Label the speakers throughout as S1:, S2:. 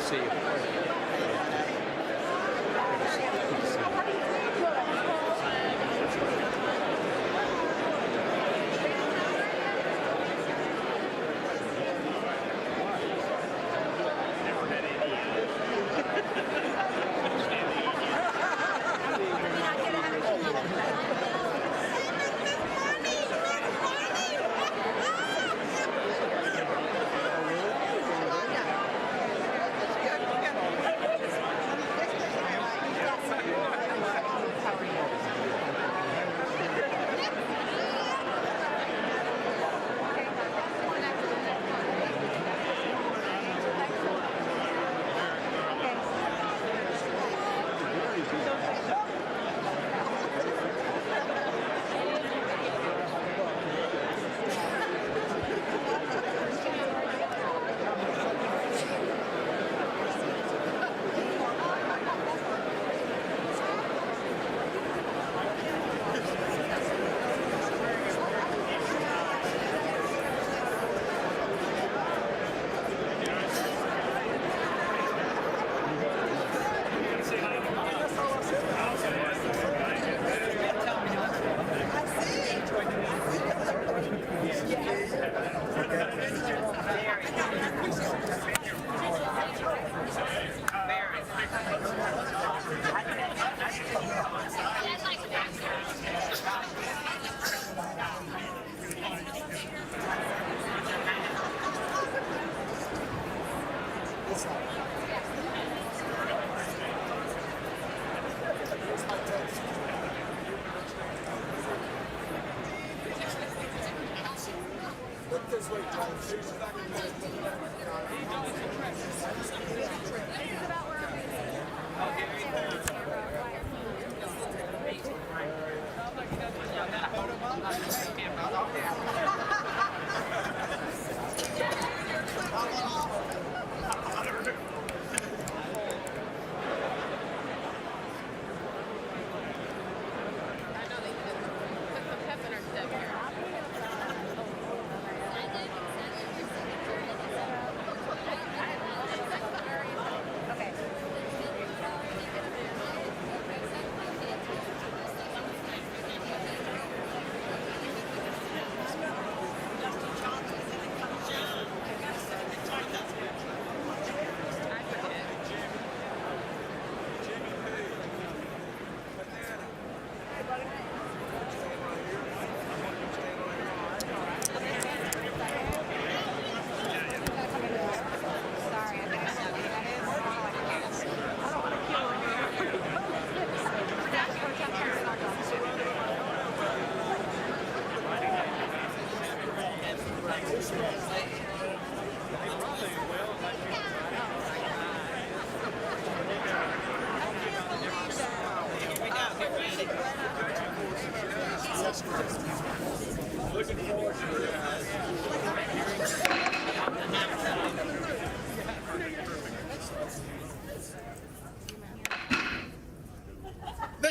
S1: see you.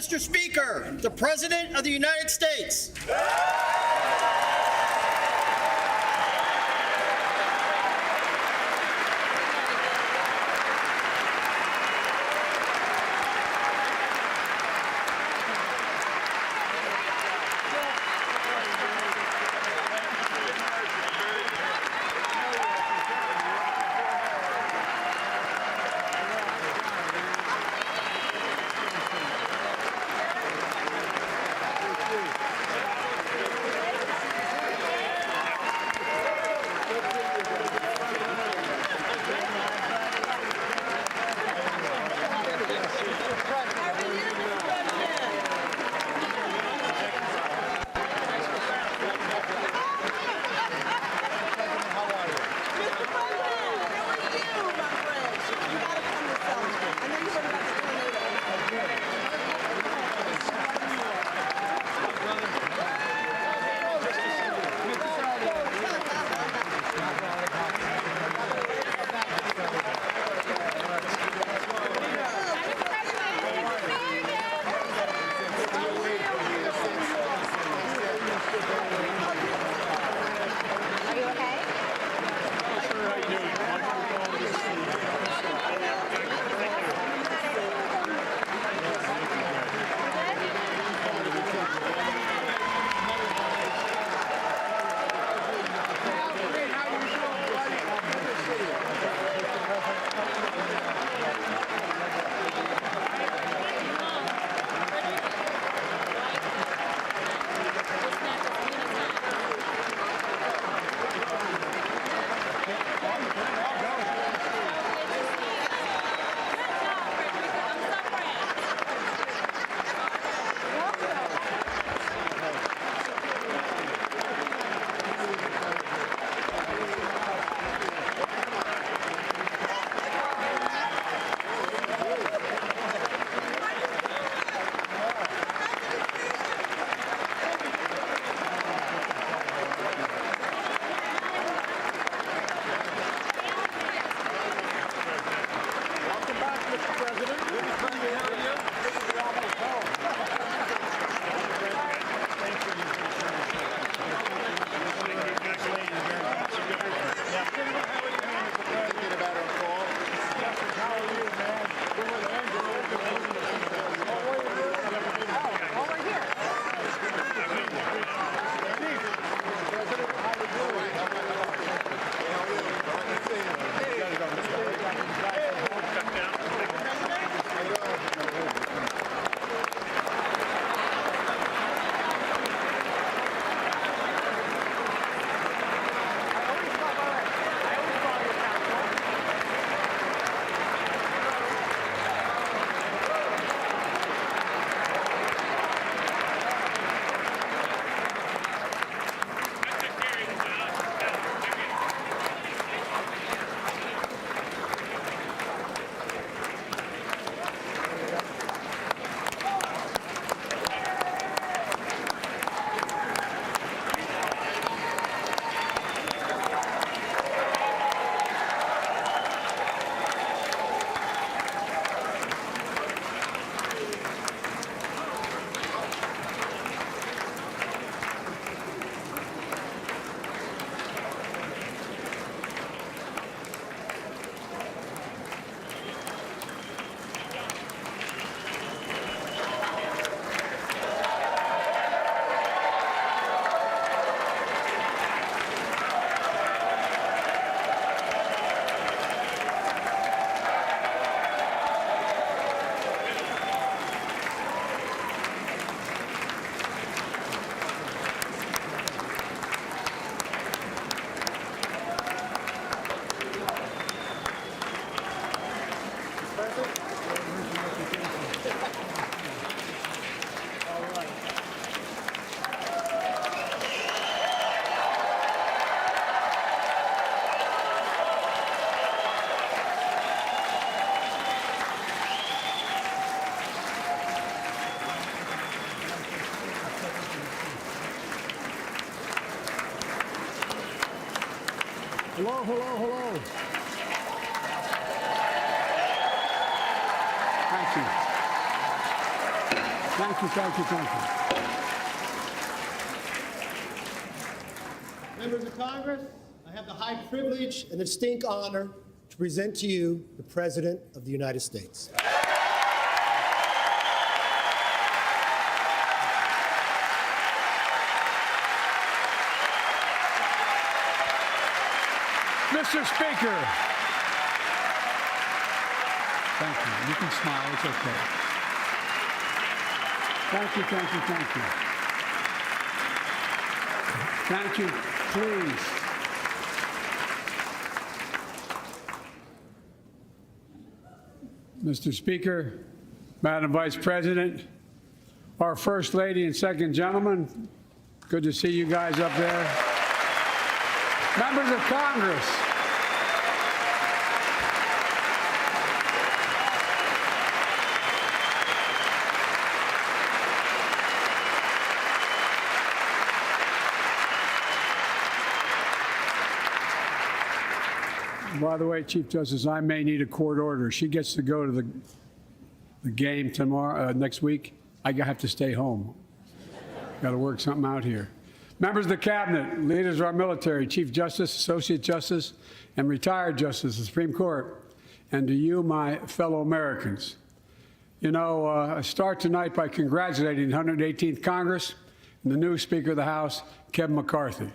S2: Mr. Speaker, the President of the United States.
S1: Hello, hello, hello. Thank you. Thank you, thank you, thank you.
S3: Members of Congress, I have the high privilege and the distinct honor to present to you the President of the United States.
S1: Mr. Speaker. Thank you. You can smile. It's okay. Thank you, thank you, thank you. Thank you. Please. Mr. Speaker, Madam Vice President, our First Lady and Second Gentleman, good to see you guys up there. Members of Congress, by the way, Chief Justice, I may need a court order. She gets to go to the game tomorrow, next week. I have to stay home. Got to work something out here. Members of the Cabinet, leaders of our military, Chief Justice, Associate Justice, and retired Justice of the Supreme Court, and to you, my fellow Americans. You know, I start tonight by congratulating the 118th Congress and the new Speaker of the House, Kevin McCarthy.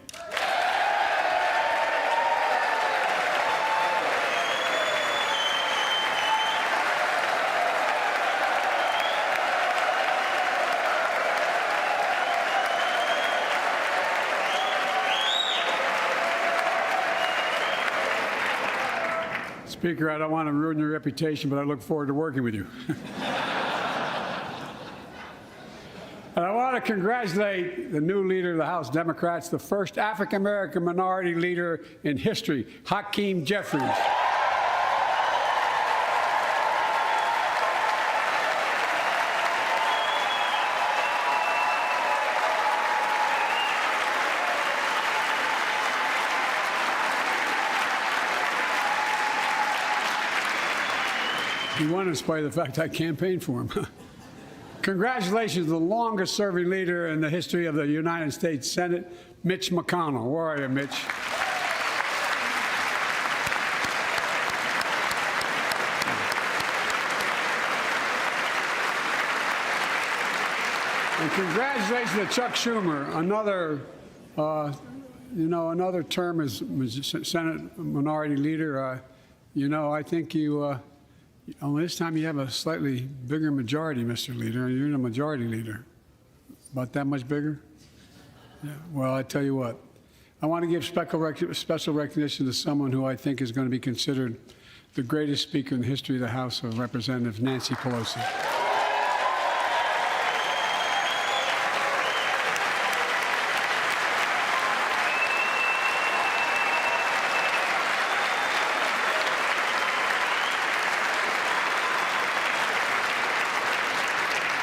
S1: Speaker, I don't want to ruin your reputation, but I look forward to working with you. And I want to congratulate the new leader of the House Democrats, the first African-American minority leader in history, Hakeem Jeffries. He won in spite of the fact I campaigned for him. Congratulations to the longest-serving leader in the history of the United States Senate, Mitch McConnell. Where are you, Mitch? And congratulations to Chuck Schumer, another term as Senate Minority Leader. I think you. Only this time you have a slightly bigger majority, Mr. Leader. You're the majority leader. About that much bigger? Yeah. Well, I tell you what. I want to give special recognition to someone who I think is going to be considered the greatest speaker in the history of the House of Representatives, Nancy Pelosi.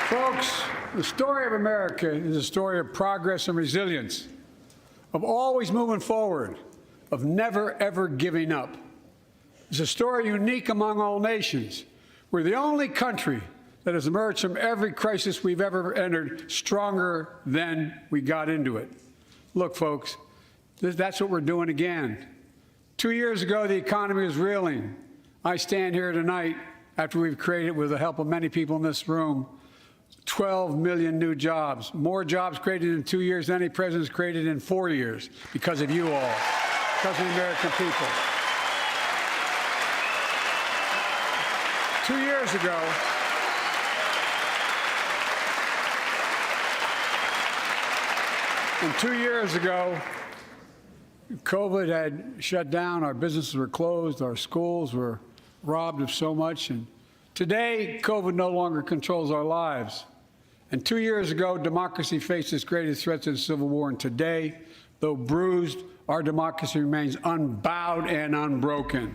S1: Folks, the story of America is a story of progress and resilience, of always moving forward, of never, ever giving up. It's a story unique among all nations. We're the only country that has emerged from every crisis we've ever entered stronger than we got into it. Look, folks, that's what we're doing again. 2 years ago, the economy was reeling. I stand here tonight after we've created, with the help of many people in this room, 12 million new jobs, more jobs created in 2 years than any president's created in 4 years, because of you all, because of the American people. 2 years ago, COVID had shut down, our businesses were closed, our schools were robbed of so much, and today, COVID no longer controls our lives. And 2 years ago, democracy faced its greatest threats in the Civil War. And today, though bruised, our democracy remains unbowed and unbroken.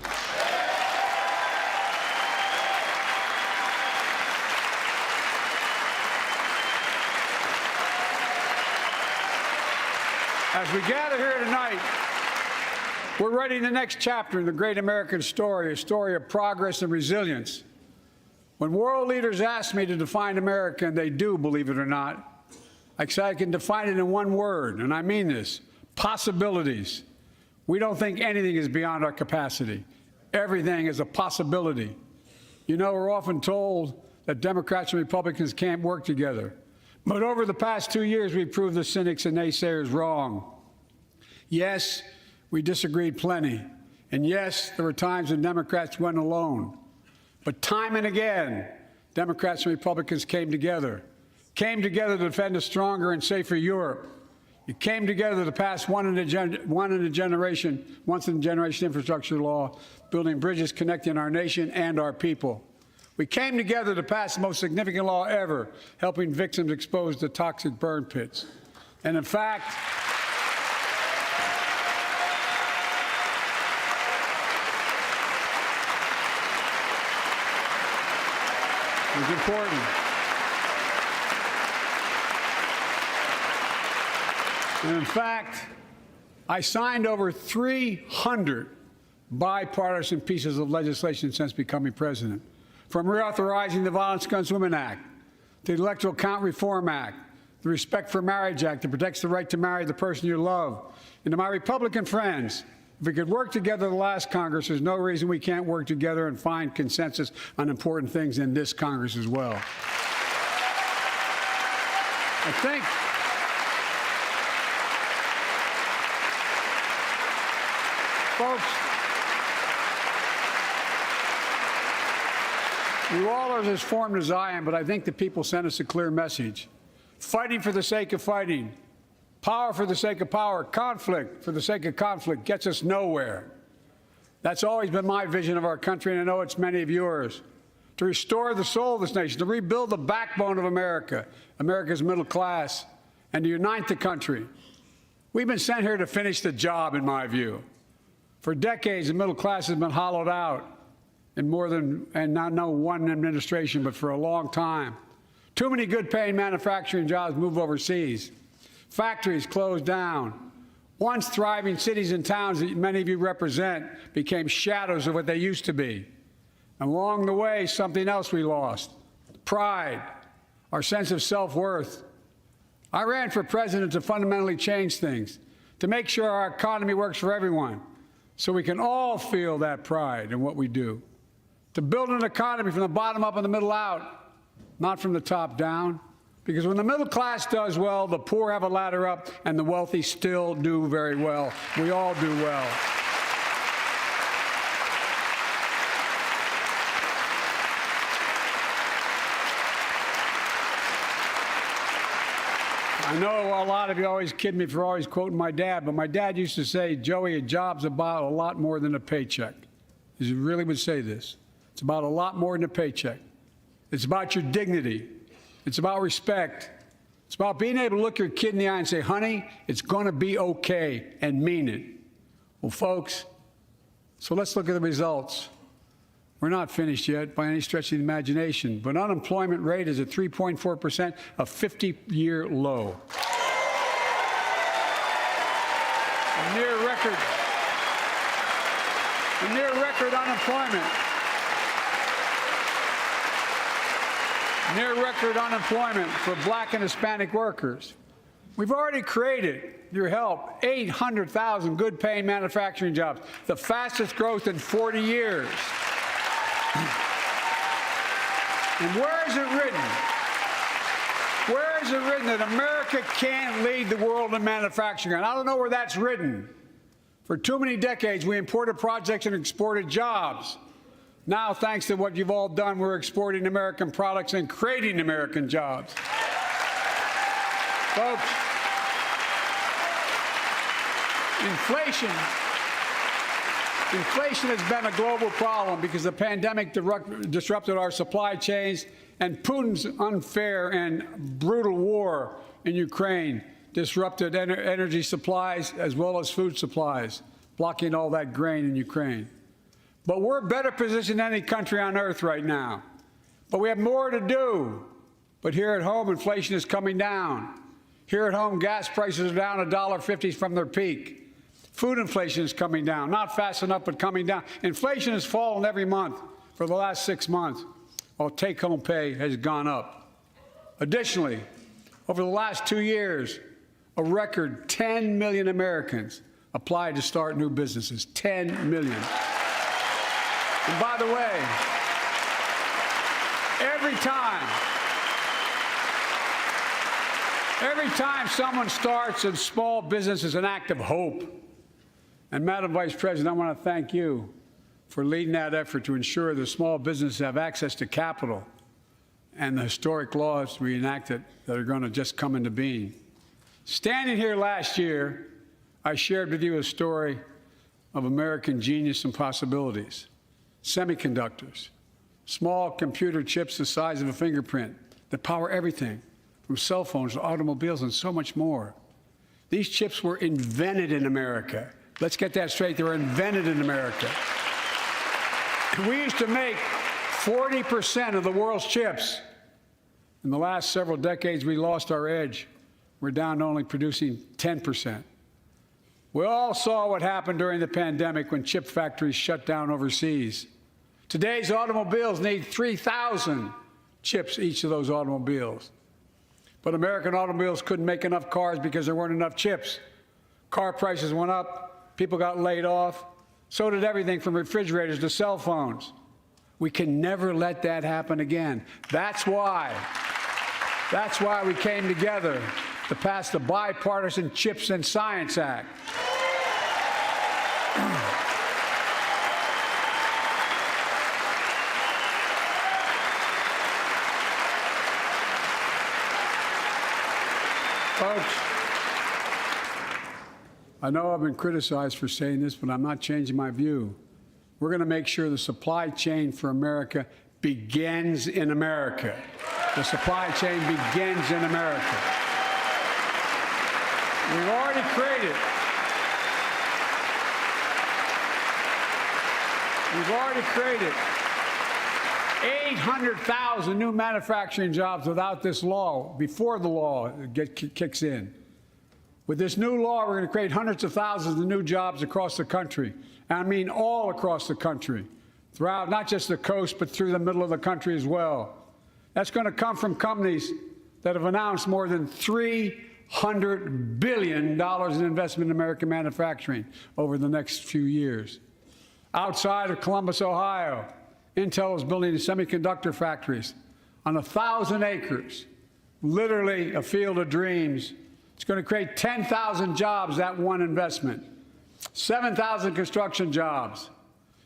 S1: As we gather here tonight, We're writing the next chapter in the great American story, a story of progress and resilience. When world leaders ask me to define America, and they do, believe it or not, I can define it in one word, and I mean this: possibilities. We don't think anything is beyond our capacity. Everything is a possibility. You know, we're often told that Democrats and Republicans can't work together. But over the past 2 years, we've proved the cynics and naysayers wrong. Yes, we disagreed plenty. And yes, there were times when Democrats went alone. But time and again, Democrats and Republicans came together to defend a stronger and safer Europe. You came together to pass once in a generation infrastructure law, building bridges connecting our nation and our people. We came together to pass the most significant law ever, helping victims exposed to toxic burn pits. And in fact, it was important. And in fact, I signed over 300 bipartisan pieces of legislation since becoming president, from reauthorizing the Violence Against Women Act, to the Electoral Count Reform Act, the Respect for Marriage Act that protects the right to marry the person you love. And to my Republican friends, if we could work together the last Congress, there's no reason we can't work together and find consensus on important things in this Congress as well. I think folks, you all are as formed as I am, but I think the people sent us a clear message. Fighting for the sake of fighting, power for the sake of power, conflict for the sake of conflict gets us nowhere. That's always been my vision of our country, and I know it's many of yours. To restore the soul of this nation, to rebuild the backbone of America, America's middle class, and to unite the country. We've been sent here to finish the job, in my view. For decades, the middle class has been hollowed out in more than, and not one administration, but for a long time. Too many good-paying manufacturing jobs move overseas. Factories closed down. Once thriving cities and towns that many of you represent became shadows of what they used to be. And along the way, something else we lost: pride, our sense of self-worth. I ran for president to fundamentally change things, to make sure our economy works for everyone, so we can all feel that pride in what we do. To build an economy from the bottom up and the middle out, not from the top down. Because when the middle class does well, the poor have a ladder up, and the wealthy still do very well. We all do well. I know a lot of you always kid me for always quoting my dad, but my dad used to say, "Joey, a job's about a lot more than a paycheck." He really would say this. It's about a lot more than a paycheck. It's about your dignity. It's about respect. It's about being able to look your kid in the eye and say, "Honey, it's going to be okay," and mean it. Well, folks, so let's look at the results. We're not finished yet by any stretch of the imagination, but unemployment rate is at 3.4%, a 50-year low. A near record unemployment. Near record unemployment for Black and Hispanic workers. We've already created, your help, 800,000 good-paying manufacturing jobs, the fastest growth in 40 years. And where is it written? Where is it written that America can't lead the world in manufacturing? And I don't know where that's written. For too many decades, we imported projects and exported jobs. Now, thanks to what you've all done, we're exporting American products and creating American jobs. Folks, Inflation has been a global problem because the pandemic disrupted our supply chains, and Putin's unfair and brutal war in Ukraine disrupted energy supplies as well as food supplies, blocking all that grain in Ukraine. But we're better positioned than any country on earth right now. But we have more to do. But here at home, inflation is coming down. Here at home, gas prices are down $1.50 from their peak. Food inflation is coming down, not fast enough, but coming down. Inflation has fallen every month for the last 6 months, while take-home pay has gone up. Additionally, over the last 2 years, a record 10 million Americans applied to start new businesses. 10 million. And by the way, every time someone starts a small business is an act of hope. And Madam Vice President, I want to thank you for leading that effort to ensure that small businesses have access to capital and the historic laws we enacted that are going to just come into being. Standing here last year, I shared with you a story of American genius and possibilities. Semiconductors, small computer chips the size of a fingerprint that power everything, from cell phones to automobiles and so much more. These chips were invented in America. Let's get that straight. They were invented in America. We used to make 40% of the world's chips. In the last several decades, we lost our edge. We're down to only producing 10%. We all saw what happened during the pandemic when chip factories shut down overseas. Today's automobiles need 3,000 chips, each of those automobiles. But American automobiles couldn't make enough cars because there weren't enough chips. Car prices went up. People got laid off. So did everything from refrigerators to cell phones. We can never let that happen again. That's why we came together to pass the Bipartisan Chips and Science Act. Folks, I know I've been criticized for saying this, but I'm not changing my view. We're going to make sure the supply chain for America begins in America. The supply chain begins in America. We've already created 800,000 new manufacturing jobs without this law, before the law kicks in. With this new law, we're going to create hundreds of thousands of new jobs across the country. And I mean all across the country, throughout not just the coast, but through the middle of the country as well. That's going to come from companies that have announced more than $300 billion in investment in American manufacturing over the next few years. Outside of Columbus, Ohio, Intel is building semiconductor factories on 1,000 acres, literally a field of dreams. It's going to create 10,000 jobs, that one investment, 7,000 construction jobs,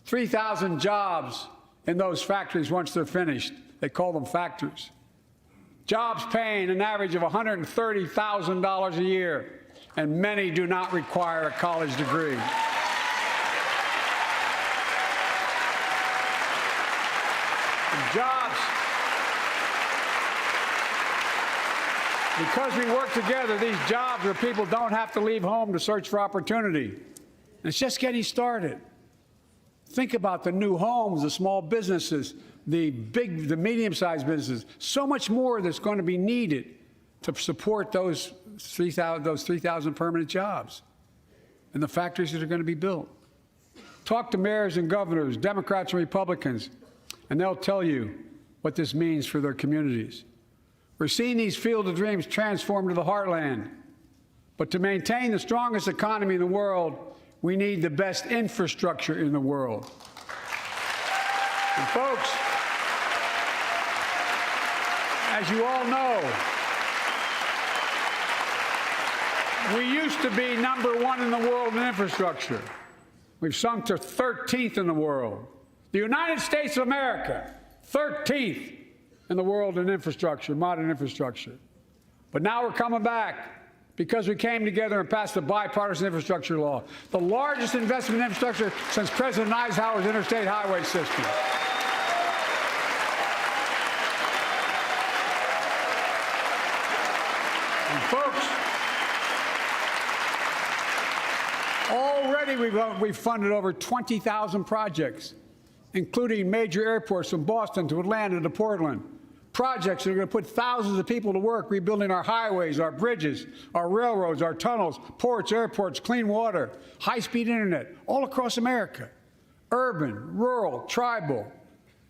S1: 3,000 jobs in those factories once they're finished. They call them factories. Jobs paying an average of $130,000 a year, and many do not require a college degree. Jobs. Because we work together, these jobs where people don't have to leave home to search for opportunity. And it's just getting started. Think about the new homes, the small businesses, the medium-sized businesses. So much more that's going to be needed to support those 3,000 permanent jobs and the factories that are going to be built. Talk to mayors and governors, Democrats and Republicans, and they'll tell you what this means for their communities. We're seeing these field of dreams transform to the heartland. But to maintain the strongest economy in the world, we need the best infrastructure in the world. And folks, as you all know, we used to be #1 in the world in infrastructure. We've sunk to 13th in the world. The United States of America, 13th in the world in infrastructure, modern infrastructure. But now we're coming back because we came together and passed the bipartisan infrastructure law, the largest investment in infrastructure since President Eisenhower's interstate highway system. And folks, already we've funded over 20,000 projects, including major airports from Boston to Atlanta to Portland. Projects that are going to put thousands of people to work rebuilding our highways, our bridges, our railroads, our tunnels, ports, airports, clean water, high-speed internet, all across America. Urban, rural, tribal.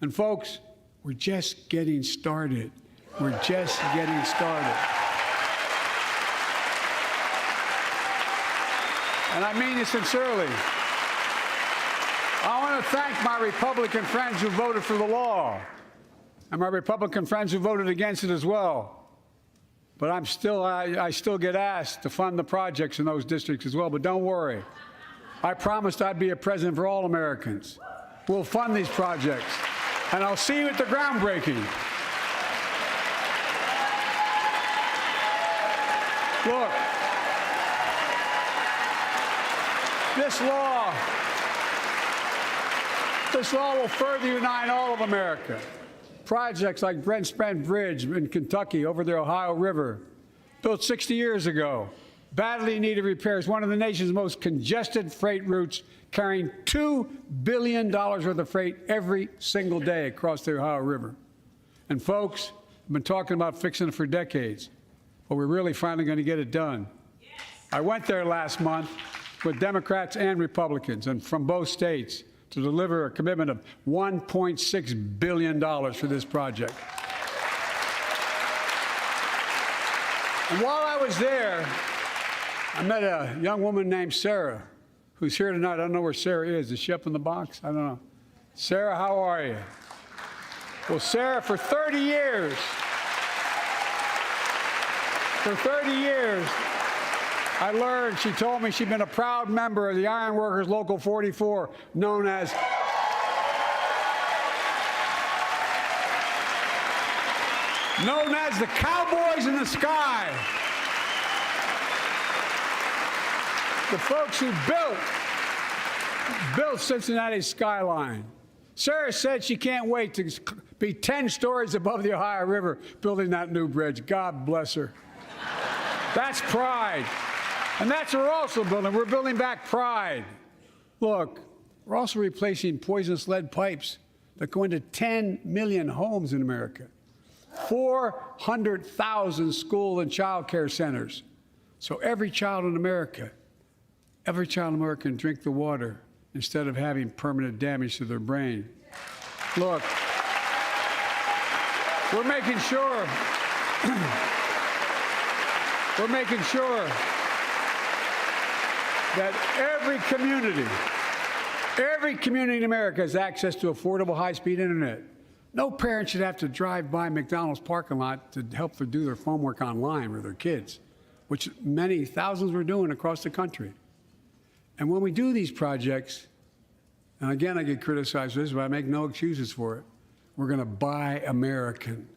S1: And folks, we're just getting started. We're just getting started. And I mean it sincerely. I want to thank my Republican friends who voted for the law, and my Republican friends who voted against it as well. But I still get asked to fund the projects in those districts as well. But don't worry. I promised I'd be a president for all Americans. We'll fund these projects. And I'll see you at the groundbreaking. Look, this law will further unite all of America. Projects like Brent Spence Bridge in Kentucky over the Ohio River, built 60 years ago, badly needed repairs, one of the nation's most congested freight routes, carrying $2 billion worth of freight every single day across the Ohio River. And folks, I've been talking about fixing it for decades, but we're really finally going to get it done. Yes. I went there last month with Democrats and Republicans and from both states to deliver a commitment of $1.6 billion for this project. And while I was there, I met a young woman named Sarah, who's here tonight. I don't know where Sarah is. Is she up in the box? I don't know. Sarah, how are you? Well, Sarah, for 30 years, I learned, she told me she'd been a proud member of the Iron Workers Local 44, known as the Cowboys in the Sky. The folks who built Cincinnati's skyline. Sarah said she can't wait to be 10 stories above the Ohio River building that new bridge. God bless her. That's pride. And that's what we're also building. We're building back pride. Look, we're also replacing poisonous lead pipes that go into 10 million homes in America, 400,000 school and child care centers. So every child in America can drink the water instead of having permanent damage to their brain. Look, we're making sure that every community in America has access to affordable high-speed internet. No parent should have to drive by McDonald's parking lot to help them do their homework online with their kids, which many thousands were doing across the country. And when we do these projects, and again, I get criticized for this, but I make no excuses for it, we're going to buy American.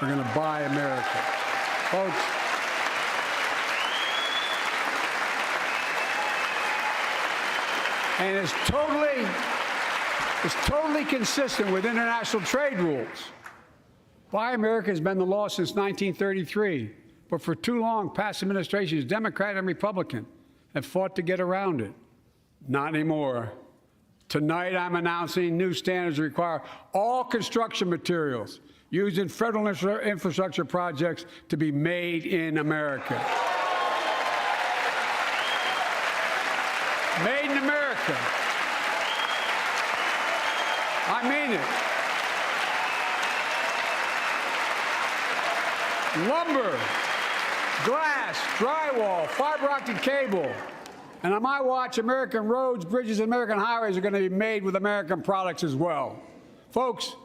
S1: We're going to buy America. Folks, and it's totally consistent with international trade rules. Buy America has been the law since 1933, but for too long, past administrations, Democrat and Republican, have fought to get around it. Not anymore. Tonight, I'm announcing new standards that require all construction materials used in federal infrastructure projects to be made in America. Made in America. I mean it. Lumber, glass, drywall, fiber optic cable. And on my watch, American roads, bridges, and American highways are going to be made with American products as well. Folks,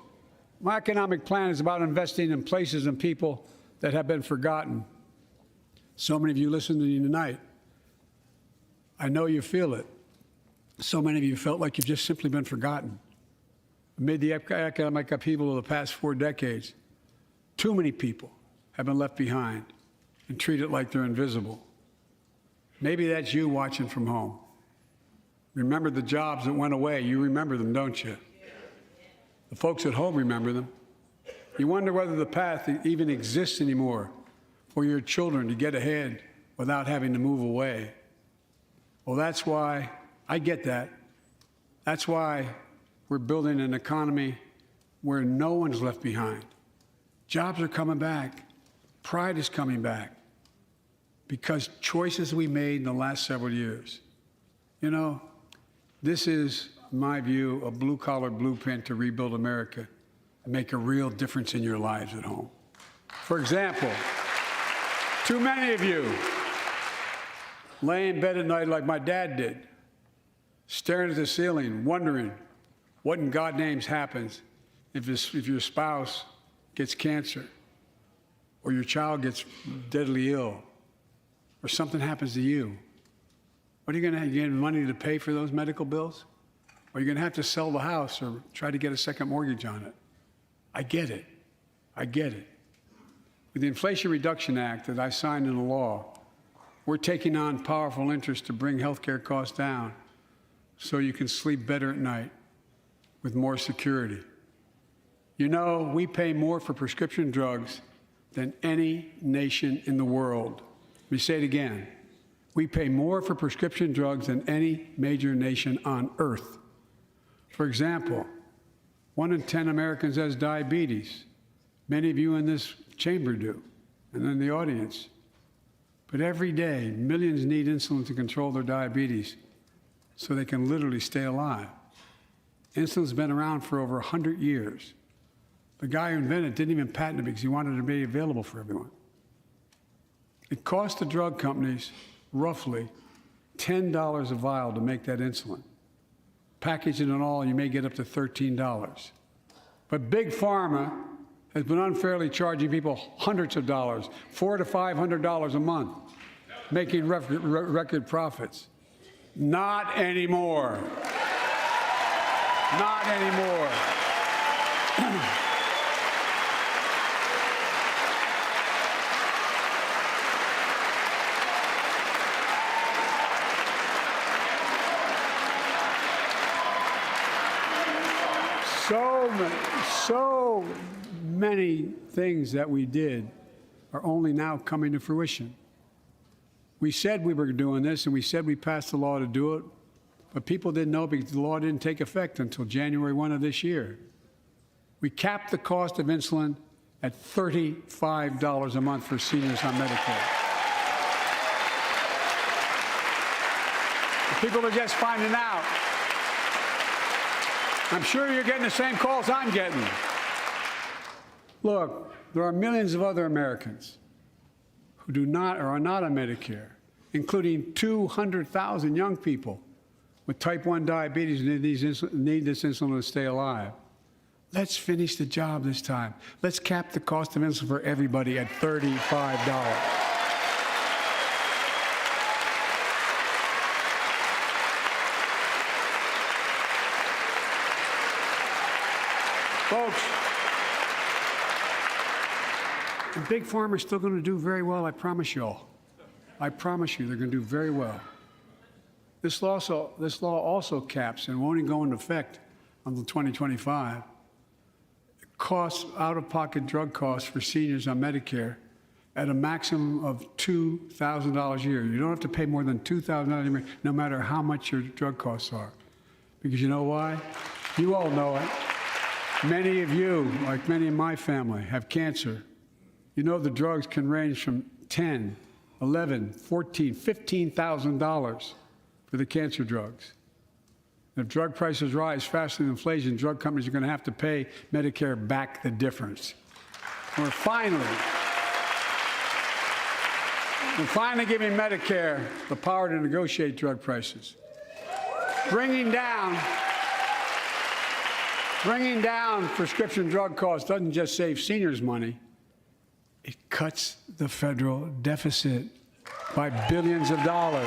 S1: my economic plan is about investing in places and people that have been forgotten. So many of you listening to me tonight, I know you feel it. So many of you felt like you've just simply been forgotten. Amid the economic upheaval of the past 4 decades, too many people have been left behind and treated like they're invisible. Maybe that's you watching from home. Remember the jobs that went away. You remember them, don't you? The folks at home remember them. You wonder whether the path even exists anymore for your children to get ahead without having to move away. Well, that's why I get that. That's why we're building an economy where no one's left behind. Jobs are coming back. Pride is coming back because choices we made in the last several years. You know, this is, in my view, a blue-collar blueprint to rebuild America and make a real difference in your lives at home. For example, too many of you lay in bed at night like my dad did, staring at the ceiling, wondering what in God's name happens if your spouse gets cancer, or your child gets deadly ill, or something happens to you. What are you going to have? You get money to pay for those medical bills? Or you're going to have to sell the house or try to get a second mortgage on it. I get it. I get it. With the Inflation Reduction Act that I signed into law, we're taking on powerful interests to bring health care costs down so you can sleep better at night with more security. You know, we pay more for prescription drugs than any nation in the world. Let me say it again. We pay more for prescription drugs than any major nation on earth. For example, 1 in 10 Americans has diabetes. Many of you in this chamber do, and in the audience. But every day, millions need insulin to control their diabetes so they can literally stay alive. Insulin's been around for over 100 years. The guy who invented it didn't even patent it because he wanted it to be available for everyone. It cost the drug companies roughly $10 a vial to make that insulin. Packaging and all, you may get up to $13. But Big Pharma has been unfairly charging people hundreds of dollars, $400 to $500 a month, making record profits. Not anymore. Not anymore. So many things that we did are only now coming to fruition. We said we were doing this, and we said we passed the law to do it, but people didn't know because the law didn't take effect until January 1 of this year. We capped the cost of insulin at $35 a month for seniors on Medicare. People are just finding out. I'm sure you're getting the same calls I'm getting. Look, there are millions of other Americans who do not or are not on Medicare, including 200,000 young people with type 1 diabetes who need this insulin to stay alive. Let's finish the job this time. Let's cap the cost of insulin for everybody at $35. Folks, and Big Pharma's still going to do very well, I promise you all. I promise you they're going to do very well. This law also caps and won't even go into effect until 2025. Costs, out-of-pocket drug costs for seniors on Medicare at a maximum of $2,000 a year. You don't have to pay more than $2,000 a year, no matter how much your drug costs are. Because you know why? You all know it. Many of you, like many in my family, have cancer. You know the drugs can range from $10,000, $11,000, $14,000, $15,000 for the cancer drugs. And if drug prices rise faster than inflation, drug companies are going to have to pay Medicare back the difference. We're finally giving Medicare the power to negotiate drug prices. Bringing down prescription drug costs doesn't just save seniors money, it cuts the federal deficit by billions of dollars,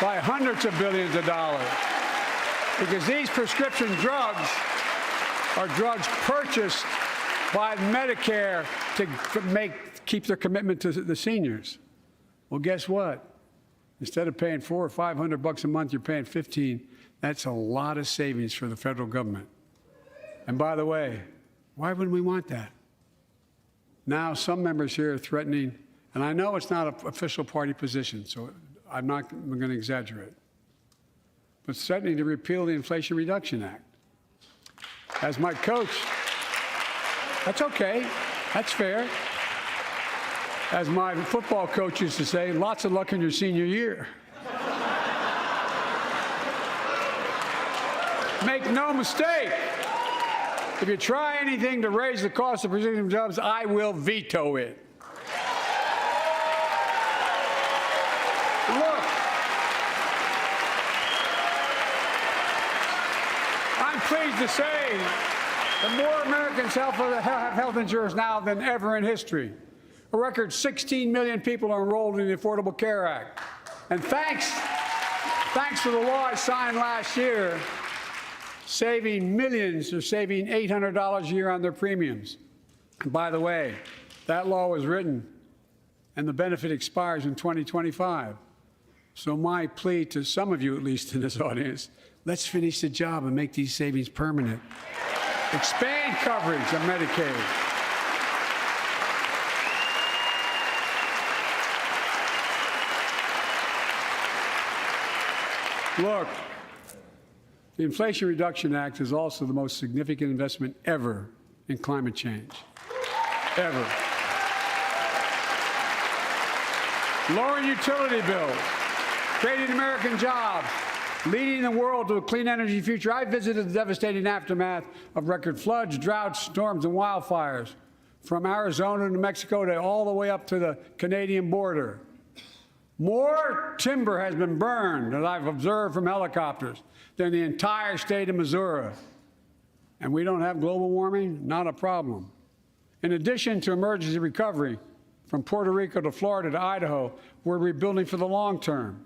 S1: by hundreds of billions of dollars. Because these prescription drugs are drugs purchased by Medicare to keep their commitment to the seniors. Well, guess what? Instead of paying $400 or $500 a month, you're paying $15. That's a lot of savings for the federal government. And by the way, why wouldn't we want that? Now, some members here are threatening, and I know it's not an official party position, so I'm going to exaggerate, but threatening to repeal the Inflation Reduction Act. As my coach That's okay. That's fair. As my football coach used to say, lots of luck in your senior year. Make no mistake, if you try anything to raise the cost of producing jobs, I will veto it. Look, I'm pleased to say that more Americans have health insurance now than ever in history. A record 16 million people are enrolled in the Affordable Care Act. And thanks to the law I signed last year, saving millions are saving $800 a year on their premiums. And by the way, that law was written and the benefit expires in 2025. So my plea to some of you, at least in this audience, let's finish the job and make these savings permanent. Expand coverage of Medicaid. Look, the Inflation Reduction Act is also the most significant investment ever in climate change. Ever. Lowering utility bills, creating American jobs, leading the world to a clean energy future. I visited the devastating aftermath of record floods, droughts, storms, and wildfires from Arizona to Mexico to all the way up to the Canadian border. More timber has been burned, as I've observed from helicopters, than the entire state of Missouri. And we don't have global warming? Not a problem. In addition to emergency recovery, from Puerto Rico to Florida to Idaho, we're rebuilding for the long term.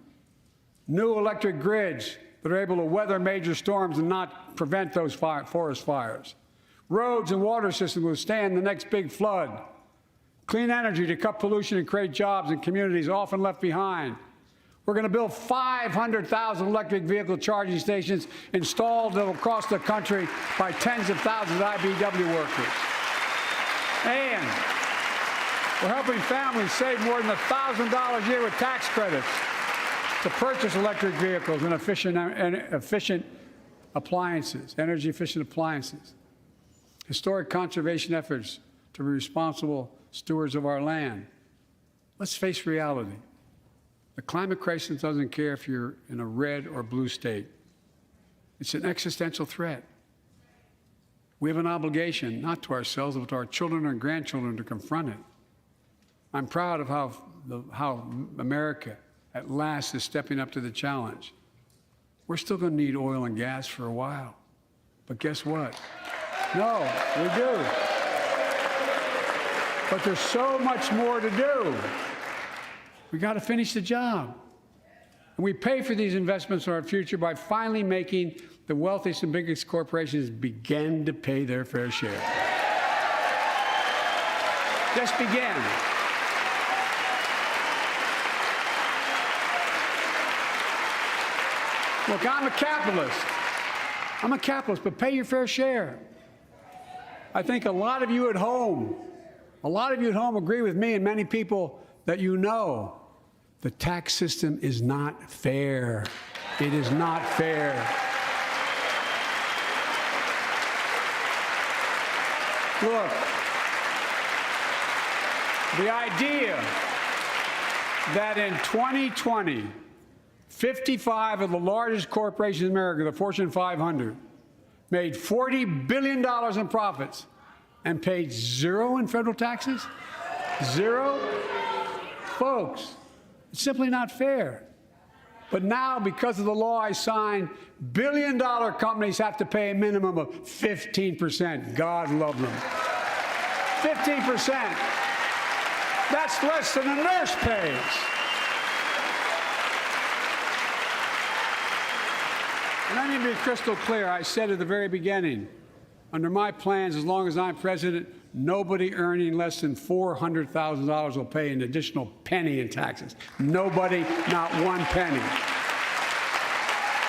S1: New electric grids that are able to weather major storms and not prevent those forest fires. Roads and water systems withstand the next big flood. Clean energy to cut pollution and create jobs in communities often left behind. We're going to build 500,000 electric vehicle charging stations installed across the country by tens of thousands of IBEW workers. And we're helping families save more than $1,000 a year with tax credits to purchase electric vehicles and efficient appliances, energy-efficient appliances. Historic conservation efforts to be responsible stewards of our land. Let's face reality. The climate crisis doesn't care if you're in a red or blue state. It's an existential threat. We have an obligation, not to ourselves, but to our children and grandchildren, to confront it. I'm proud of how America, at last, is stepping up to the challenge. We're still going to need oil and gas for a while. But guess what? No, we do. But there's so much more to do. We got to finish the job. And we pay for these investments in our future by finally making the wealthiest and biggest corporations begin to pay their fair share. Just begin. Look, I'm a capitalist, but pay your fair share. I think a lot of you at home agree with me and many people that you know. The tax system is not fair. It is not fair. Look, the idea that in 2020, 55 of the largest corporations in America, the Fortune 500, made $40 billion in profits and paid zero in federal taxes? Zero? Folks, it's simply not fair. But now, because of the law I signed, billion-dollar companies have to pay a minimum of 15%. God love them. 15%. That's less than a nurse pays. And let me be crystal clear. I said at the very beginning, under my plans, as long as I'm president, nobody earning less than $400,000 will pay an additional penny in taxes. Nobody, not one penny.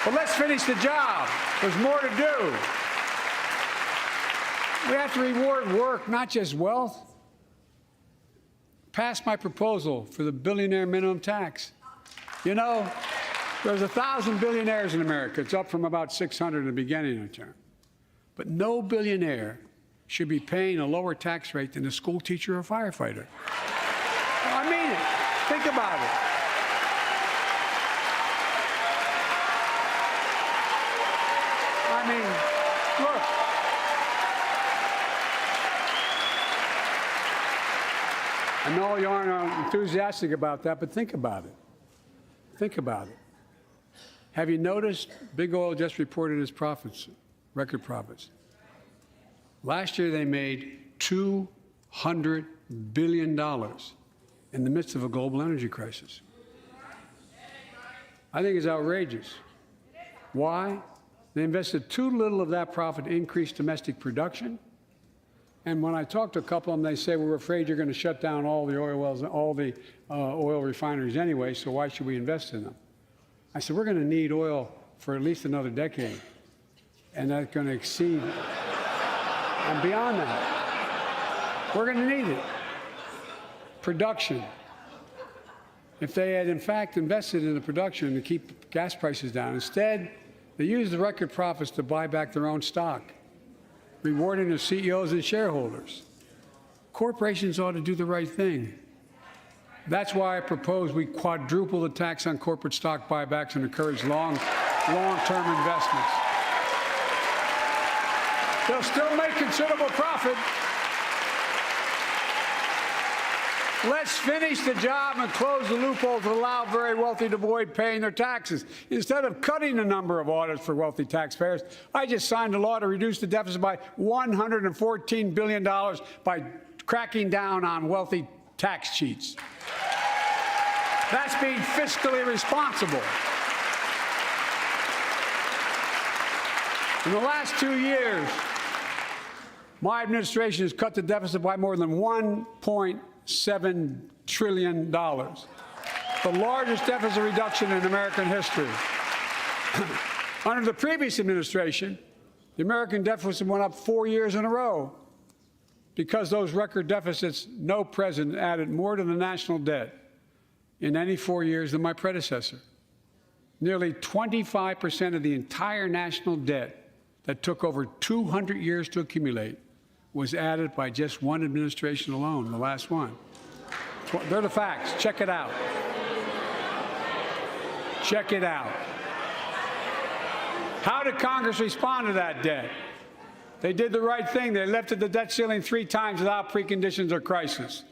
S1: But let's finish the job. There's more to do. We have to reward work, not just wealth. Pass my proposal for the billionaire minimum tax. You know, there's 1,000 billionaires in America. It's up from about 600 in the beginning of the term. But no billionaire should be paying a lower tax rate than a school teacher or firefighter. I mean it. Think about it. I mean, look. I know you aren't enthusiastic about that, but think about it. Think about it. Have you noticed Big Oil just reported its profits, record profits? Last year they made $200 billion in the midst of a global energy crisis. I think it's outrageous. Why? They invested too little of that profit to increase domestic production. And when I talk to a couple of them, they say, we're afraid you're going to shut down all the oil wells, all the oil refineries anyway, so why should we invest in them? I said, we're going to need oil for at least another decade, and that's going to exceed and beyond that. We're going to need it. Production. If they had, in fact, invested in the production to keep gas prices down, instead, they used the record profits to buy back their own stock, rewarding their CEOs and shareholders. Corporations ought to do the right thing. That's why I propose we quadruple the tax on corporate stock buybacks and encourage long-term investments. They'll still make considerable profit. Let's finish the job and close the loophole to allow very wealthy to avoid paying their taxes. Instead of cutting the number of audits for wealthy taxpayers, I just signed a law to reduce the deficit by $114 billion by cracking down on wealthy tax cheats. That's being fiscally responsible. In the last 2 years, my administration has cut the deficit by more than $1.7 trillion, the largest deficit reduction in American history. Under the previous administration, the American deficit went up 4 years in a row. Because those record deficits, no president added more to the national debt in any 4 years than my predecessor. Nearly 25% of the entire national debt that took over 200 years to accumulate was added by just one administration alone, the last one. They're the facts. Check it out. Check it out. How did Congress respond to that debt? They did the right thing. They lifted the debt ceiling 3 times without preconditions or crisis.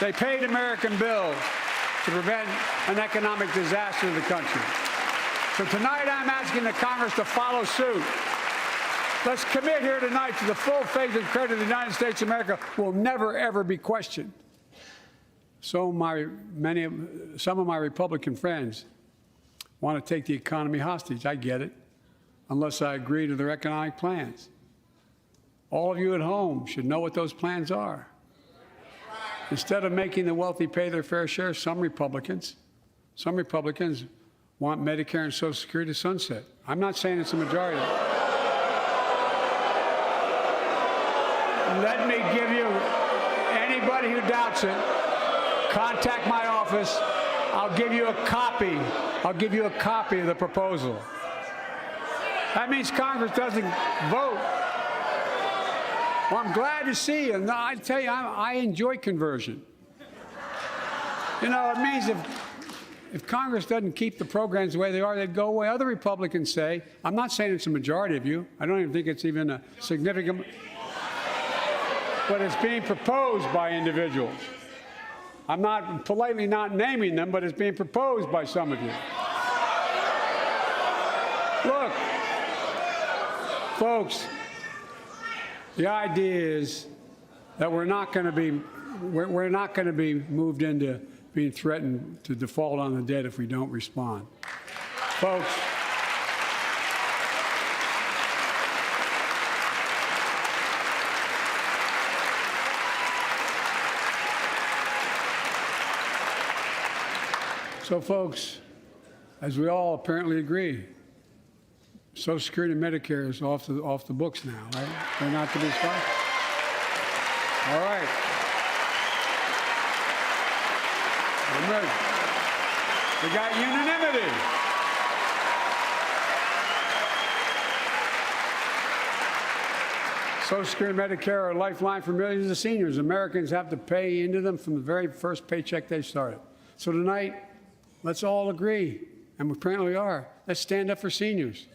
S1: They paid American bills to prevent an economic disaster in the country. So tonight I'm asking the Congress to follow suit. Let's commit here tonight to the full faith and credit of the United States of America will never, ever be questioned. So some of my Republican friends want to take the economy hostage. I get it, unless I agree to their economic plans. All of you at home should know what those plans are. Instead of making the wealthy pay their fair share, some Republicans want Medicare and Social Security to sunset. I'm not saying it's a majority. Let me give you, anybody who doubts it, contact my office. I'll give you a copy. I'll give you a copy of the proposal. That means Congress doesn't vote. Well, I'm glad to see you. No, I tell you, I enjoy conversion. You know, it means if Congress doesn't keep the programs the way they are, they'd go away. Other Republicans say, I'm not saying it's a majority of you. I don't even think it's even a significant, but it's being proposed by individuals. I'm not politely not naming them, but it's being proposed by some of you. Look, folks, the idea is that we're not going to be moved into being threatened to default on the debt if we don't respond. Folks, as we all apparently agree, Social Security and Medicare is off the books now, right? They're not to be stopped. All right. We got unanimity. Social Security and Medicare are a lifeline for millions of seniors. Americans have to pay into them from the very first paycheck they started. So tonight, let's all agree, and we apparently are, let's stand up for seniors.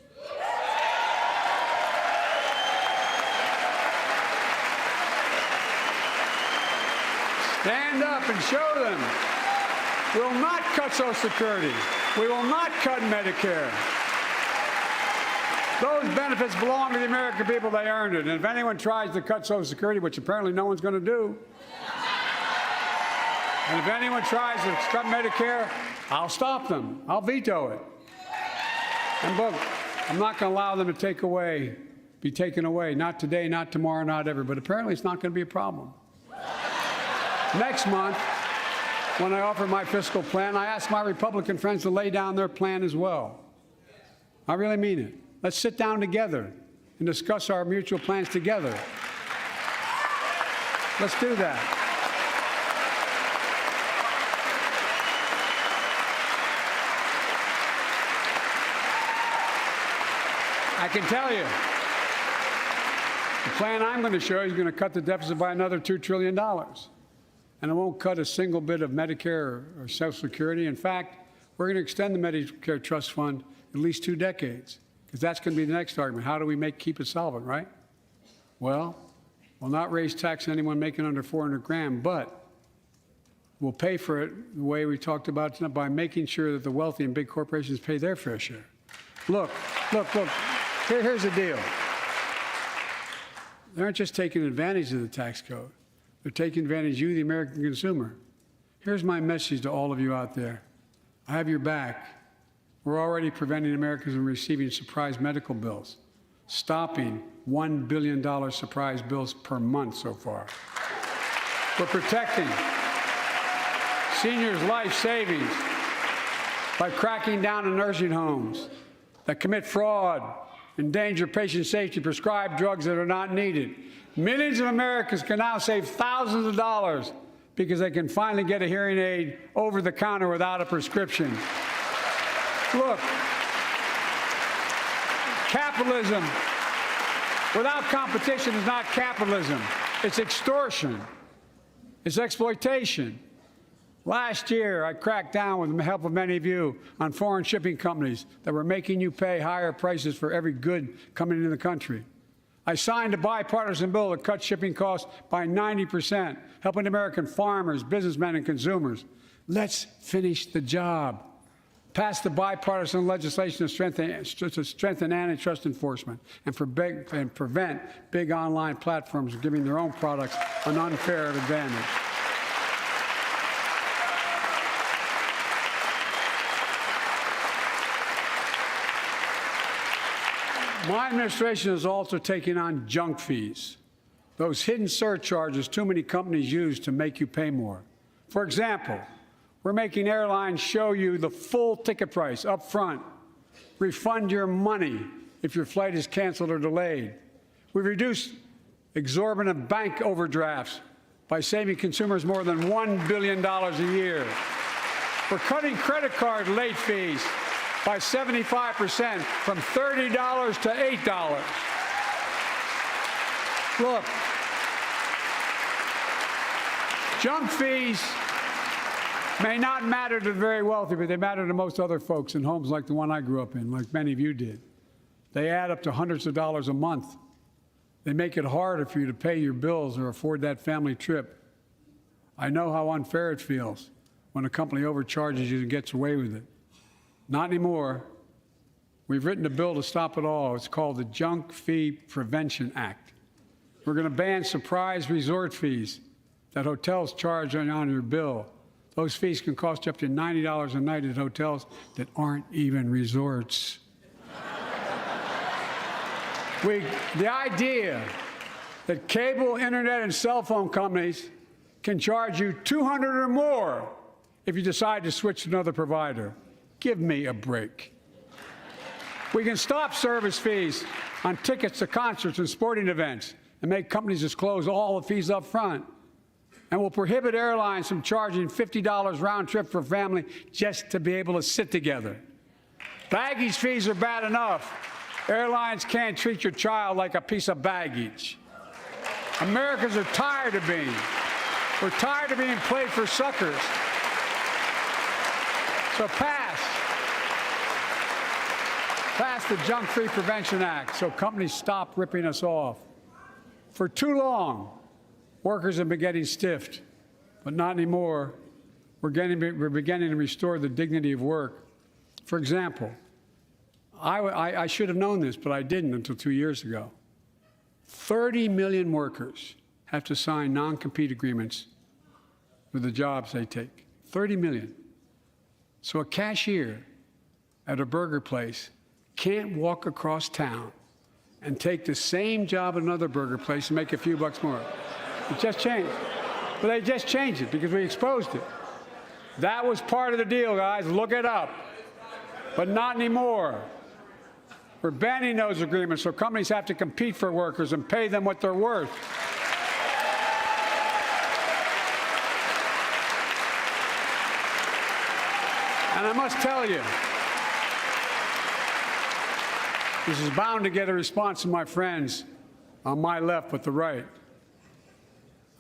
S1: Stand up and show them. We will not cut Social Security. We will not cut Medicare. Those benefits belong to the American people. They earned it. And if anyone tries to cut Social Security, which apparently no one's going to do, and if anyone tries to cut Medicare, I'll stop them. I'll veto it. And look, I'm not going to allow them to be taken away. Not today, not tomorrow, not ever. But apparently it's not going to be a problem. Next month, when I offer my fiscal plan, I ask my Republican friends to lay down their plan as well. I really mean it. Let's sit down together and discuss our mutual plans together. Let's do that. I can tell you, the plan I'm going to show you is going to cut the deficit by another $2 trillion. And it won't cut a single bit of Medicare or Social Security. In fact, we're going to extend the Medicare Trust Fund at least 2 decades, because that's going to be the next argument. How do we keep it solvent, right? Well, we'll not raise tax on anyone making under 400 grand, but we'll pay for it the way we talked about tonight, by making sure that the wealthy and big corporations pay their fair share. Look. Here's the deal. They aren't just taking advantage of the tax code. They're taking advantage of you, the American consumer. Here's my message to all of you out there. I have your back. We're already preventing Americans from receiving surprise medical bills, stopping $1 billion surprise bills per month so far. We're protecting seniors' life savings by cracking down on nursing homes that commit fraud, endanger patient safety, prescribe drugs that are not needed. Millions of Americans can now save thousands of dollars because they can finally get a hearing aid over the counter without a prescription. Look, capitalism without competition is not capitalism. It's extortion. It's exploitation. Last year, I cracked down with the help of many of you on foreign shipping companies that were making you pay higher prices for every good coming into the country. I signed a bipartisan bill that cut shipping costs by 90%, helping American farmers, businessmen, and consumers. Let's finish the job. Pass the bipartisan legislation to strengthen antitrust enforcement and prevent big online platforms from giving their own products an unfair advantage. My administration is also taking on junk fees, those hidden surcharges too many companies use to make you pay more. For example, we're making airlines show you the full ticket price up front, refund your money if your flight is canceled or delayed. We've reduced exorbitant bank overdrafts by saving consumers more than $1 billion a year. We're cutting credit card late fees by 75%, from $30 to $8. Look, junk fees may not matter to the very wealthy, but they matter to most other folks in homes like the one I grew up in, like many of you did. They add up to hundreds of dollars a month. They make it harder for you to pay your bills or afford that family trip. I know how unfair it feels when a company overcharges you and gets away with it. Not anymore. We've written a bill to stop it all. It's called the Junk Fee Prevention Act. We're going to ban surprise resort fees that hotels charge on your bill. Those fees can cost you up to $90 a night at hotels that aren't even resorts. The idea that cable, internet, and cell phone companies can charge you $200 or more if you decide to switch to another provider. Give me a break. We can stop service fees on tickets to concerts and sporting events and make companies disclose all the fees up front. And we'll prohibit airlines from charging $50 round trip for a family just to be able to sit together. Baggage fees are bad enough. Airlines can't treat your child like a piece of baggage. Americans are tired of being. We're tired of being played for suckers. So pass the Junk-Free Prevention Act so companies stop ripping us off. For too long, workers have been getting stiffed, but not anymore. We're beginning to restore the dignity of work. For example, I should have known this, but I didn't until 2 years ago. 30 million workers have to sign non-compete agreements for the jobs they take. 30 million. So a cashier at a burger place can't walk across town and take the same job at another burger place and make a few bucks more. It just changed. But they just changed it because we exposed it. That was part of the deal, guys. Look it up. But not anymore. We're banning those agreements so companies have to compete for workers and pay them what they're worth. And I must tell you, this is bound to get a response from my friends on my left but the right.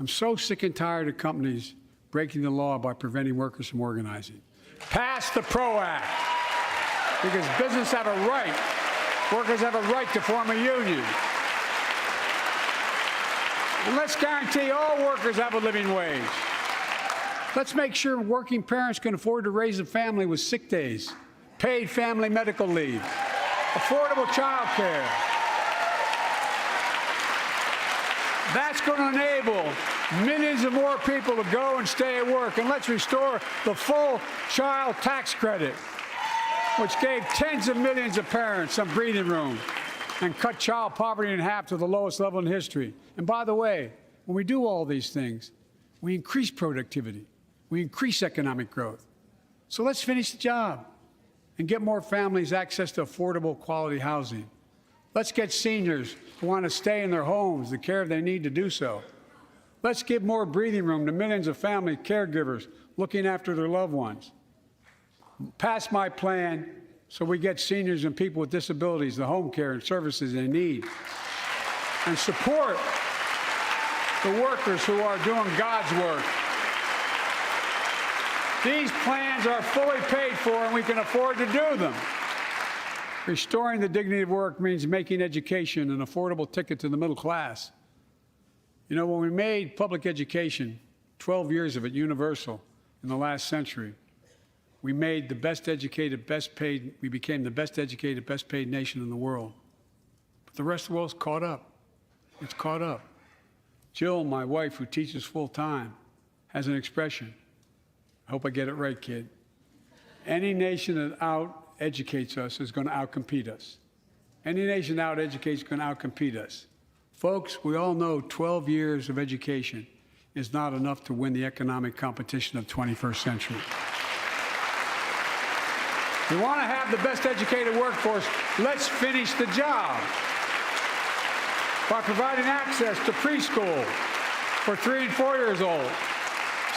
S1: I'm so sick and tired of companies breaking the law by preventing workers from organizing. Pass the PRO Act, because business have a right, workers have a right to form a union. And let's guarantee all workers have a living wage. Let's make sure working parents can afford to raise a family with sick days, paid family medical leave, affordable child care. That's going to enable millions of more people to go and stay at work. And let's restore the full child tax credit, which gave tens of millions of parents some breathing room and cut child poverty in half to the lowest level in history. And by the way, when we do all these things, we increase productivity. We increase economic growth. So let's finish the job and get more families access to affordable, quality housing. Let's get seniors who want to stay in their homes the care they need to do so. Let's give more breathing room to millions of family caregivers looking after their loved ones. Pass my plan so we get seniors and people with disabilities the home care and services they need. And support the workers who are doing God's work. These plans are fully paid for, and we can afford to do them. Restoring the dignity of work means making education an affordable ticket to the middle class. You know, when we made public education, 12 years of it, universal in the last century, we made the best educated, best paid, we became the best educated, best paid nation in the world. But the rest of the world's caught up. It's caught up. Jill, my wife, who teaches full time, has an expression. I hope I get it right, kid. Any nation that out-educates us is going to out-compete us. Any nation that out-educates is going to out-compete us. Folks, we all know 12 years of education is not enough to win the economic competition of the 21st century. We want to have the best educated workforce. Let's finish the job by providing access to preschool for 3 and 4 years old.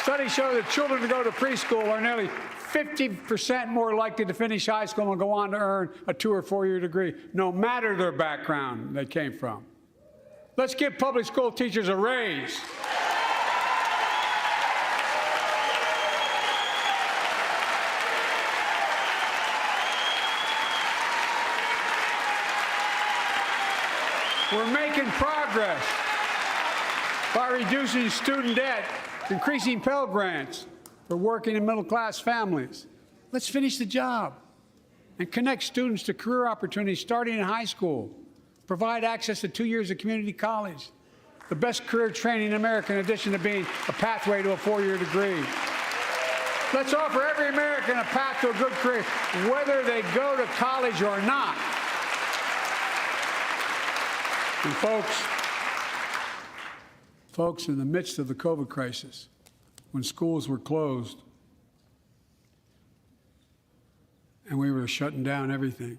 S1: Studies show that children who go to preschool are nearly 50% more likely to finish high school and go on to earn a 2- or 4-year degree, no matter their background they came from. Let's give public school teachers a raise. We're making progress by reducing student debt, increasing Pell Grants for working and middle-class families. Let's finish the job and connect students to career opportunities starting in high school. Provide access to 2 years of community college, the best career training in America, in addition to being a pathway to a 4-year degree. Let's offer every American a path to a good career, whether they go to college or not. And folks, in the midst of the COVID crisis, when schools were closed and we were shutting down everything,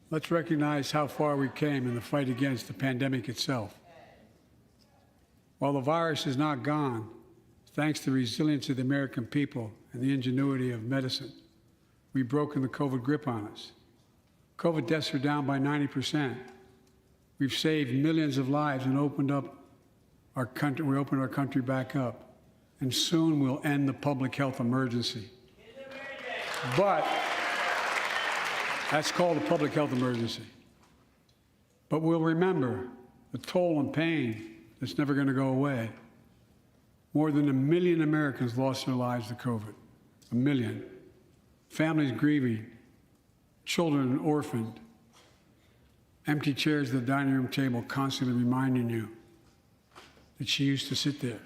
S1: let's recognize how far we came in the fight against the pandemic itself. While the virus is not gone, thanks to the resilience of the American people and the ingenuity of medicine, we've broken the COVID grip on us. COVID deaths are down by 90%. We've saved millions of lives and opened up we opened our country back up, and soon we'll end the public health emergency. But that's called a public health emergency. But we'll remember the toll and pain that's never going to go away. More than 1 million Americans lost their lives to COVID. 1 million. Families grieving, children orphaned, empty chairs at the dining room table constantly reminding you that she used to sit there.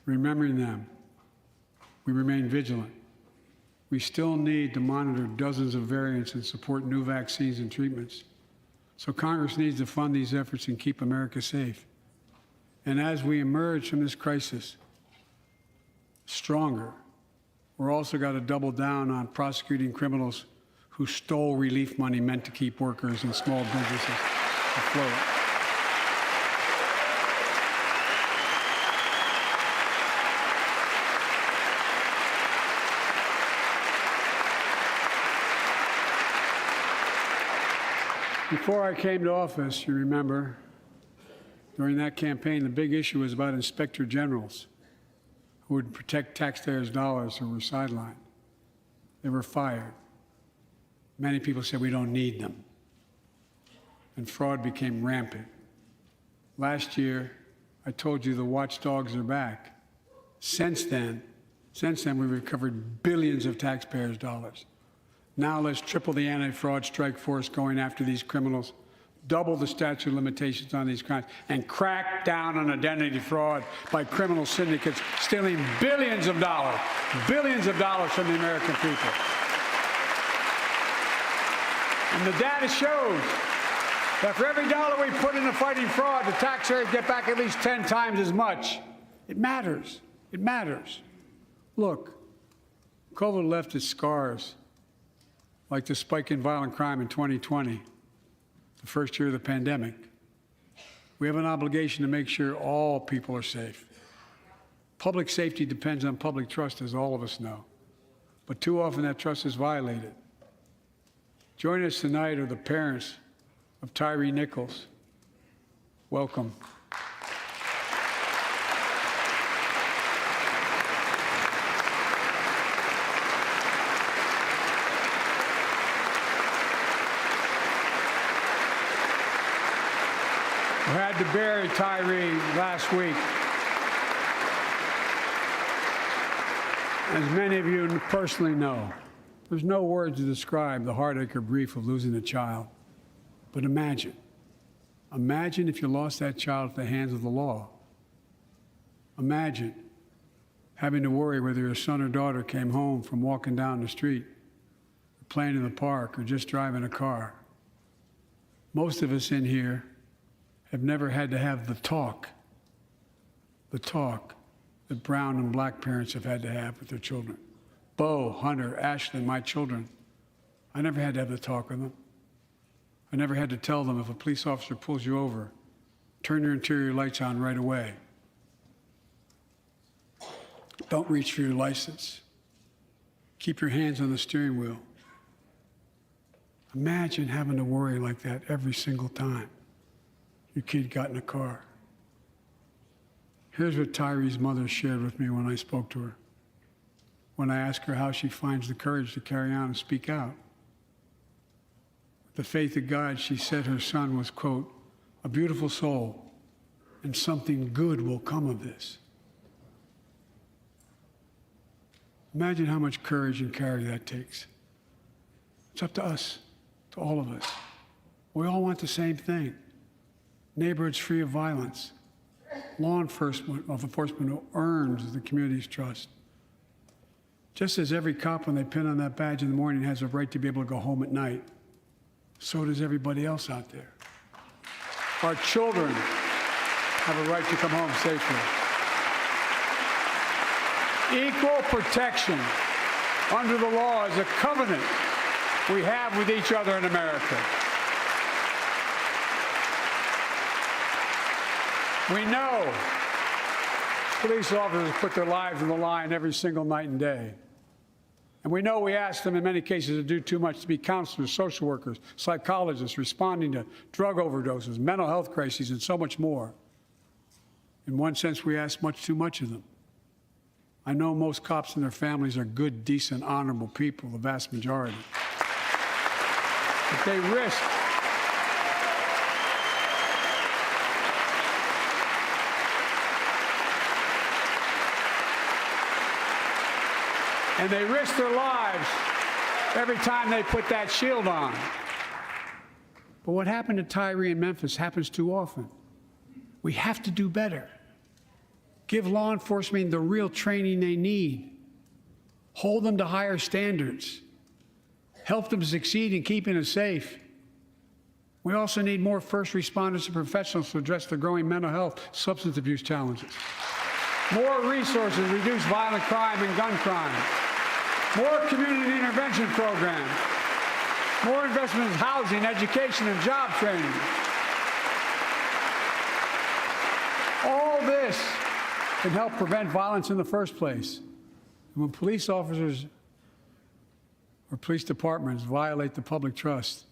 S1: Remembering them, we remain vigilant. We still need to monitor dozens of variants and support new vaccines and treatments. So Congress needs to fund these efforts and keep America safe. And as we emerge from this crisis stronger, we're also got to double down on prosecuting criminals who stole relief money meant to keep workers and small businesses afloat. Before I came to office, you remember, during that campaign, the big issue was about inspector generals who would protect taxpayers' dollars who were sidelined. They were fired. Many people said we don't need them. And fraud became rampant. Last year, I told you the watchdogs are back. Since then, we've recovered billions of taxpayers' dollars. Now let's triple the anti-fraud strike force going after these criminals, double the statute of limitations on these crimes, and crack down on identity fraud by criminal syndicates stealing billions of dollars from the American people. And the data shows that for every dollar we put into fighting fraud, the taxpayers get back at least 10 times as much. It matters. It matters. Look, COVID left its scars, like the spike in violent crime in 2020, the first year of the pandemic. We have an obligation to make sure all people are safe. Public safety depends on public trust, as all of us know. But too often that trust is violated. Joining us tonight are the parents of Tyree Nichols. Welcome. We had to bury Tyree last week. As many of you personally know, there's no words to describe the heartache or grief of losing a child. But imagine if you lost that child at the hands of the law. Imagine having to worry whether your son or daughter came home from walking down the street, or playing in the park, or just driving a car. Most of us in here have never had to have the talk that brown and black parents have had to have with their children. Bo, Hunter, Ashley, my children, I never had to have the talk with them. I never had to tell them if a police officer pulls you over, turn your interior lights on right away. Don't reach for your license. Keep your hands on the steering wheel. Imagine having to worry like that every single time your kid got in a car. Here's what Tyree's mother shared with me when I spoke to her. When I asked her how she finds the courage to carry on and speak out. With the faith of God, she said her son was, quote, a beautiful soul, and something good will come of this. Imagine how much courage and character that takes. It's up to us, to all of us. We all want the same thing. Neighborhoods free of violence. Law enforcement who earns the community's trust. Just as every cop, when they pin on that badge in the morning, has a right to be able to go home at night, so does everybody else out there. Our children have a right to come home safely. Equal protection under the law is a covenant we have with each other in America. We know police officers put their lives on the line every single night and day. And we know we ask them in many cases to do too much, to be counselors, social workers, psychologists, responding to drug overdoses, mental health crises, and so much more. In one sense, we ask much too much of them. I know most cops and their families are good, decent, honorable people, the vast majority. But they risk their lives every time they put that shield on. But what happened to Tyree in Memphis happens too often. We have to do better. Give law enforcement the real training they need. Hold them to higher standards. Help them succeed in keeping us safe. We also need more first responders and professionals to address the growing mental health, substance abuse challenges. More resources to reduce violent crime and gun crime. More community intervention programs. More investment in housing, education, and job training. All this can help prevent violence in the first place. And when police officers or police departments violate the public trust,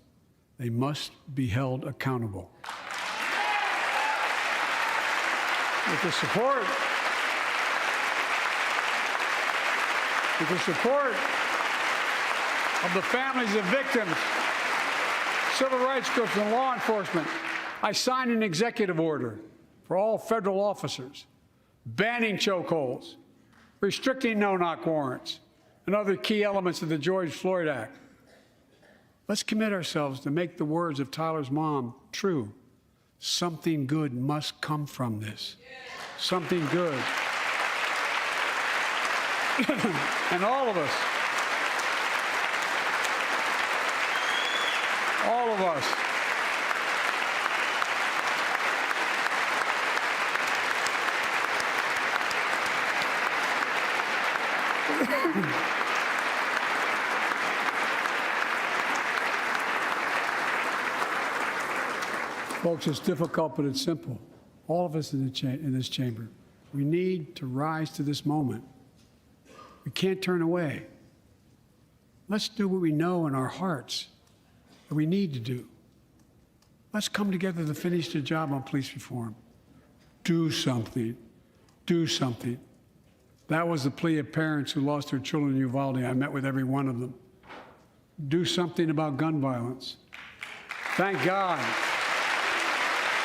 S1: they must be held accountable. With the support of the families of victims, civil rights groups, and law enforcement, I signed an executive order for all federal officers, banning chokeholds, restricting no-knock warrants, and other key elements of the George Floyd Act. Let's commit ourselves to make the words of Tyler's mom true. Something good must come from this. Something good. And all of us, folks, it's difficult, but it's simple. All of us in this chamber, we need to rise to this moment. We can't turn away. Let's do what we know in our hearts that we need to do. Let's come together to finish the job on police reform. Do something. Do something. That was the plea of parents who lost their children in Uvalde. I met with every one of them. Do something about gun violence. Thank God.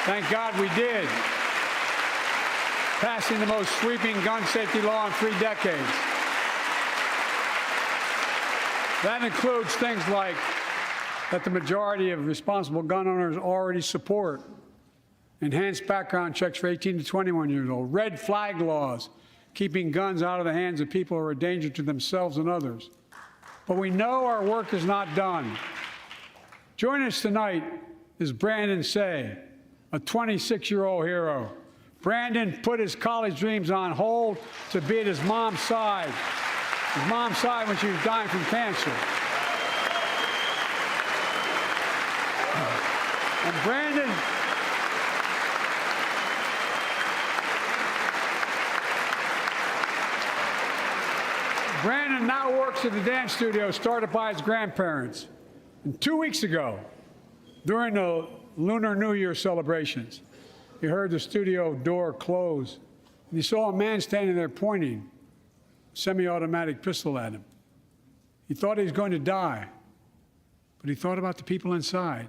S1: Thank God we did. Passing the most sweeping gun safety law in 3 decades. That includes things like that the majority of responsible gun owners already support. Enhanced background checks for 18 to 21 years old. Red flag laws, keeping guns out of the hands of people who are a danger to themselves and others. But we know our work is not done. Joining us tonight is Brandon Say, a 26-year-old hero. Brandon put his college dreams on hold to be at his mom's side. His mom's side when she was dying from cancer. And Brandon now works at the dance studio started by his grandparents. And 2 weeks ago, during the Lunar New Year celebrations, he heard the studio door close, and he saw a man standing there pointing a semi-automatic pistol at him. He thought he was going to die, but he thought about the people inside.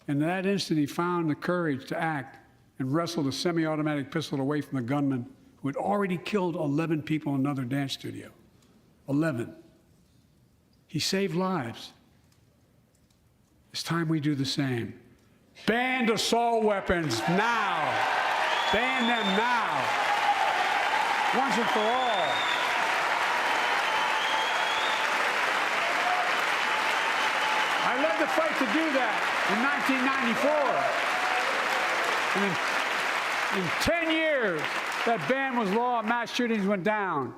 S1: And in that instant, he found the courage to act and wrestled a semi-automatic pistol away from the gunman who had already killed 11 people in another dance studio. 11. He saved lives. It's time we do the same. Ban assault weapons now. Ban them now. Once and for all. I led the fight to do that in 1994. And in 10 years, that ban was law and mass shootings went down.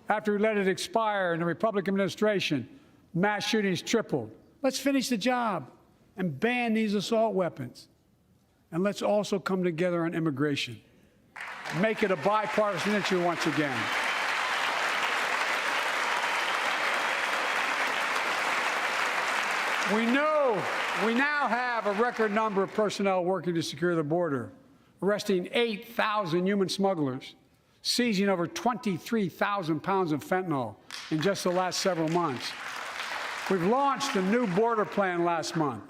S1: After we let it expire in the Republican administration, mass shootings tripled. Let's finish the job and ban these assault weapons. And let's also come together on immigration. Make it a bipartisan issue once again. We know we now have a record number of personnel working to secure the border. arresting 8,000 human smugglers, seizing over 23,000 pounds of fentanyl in just the last several months. We've launched a new border plan last month.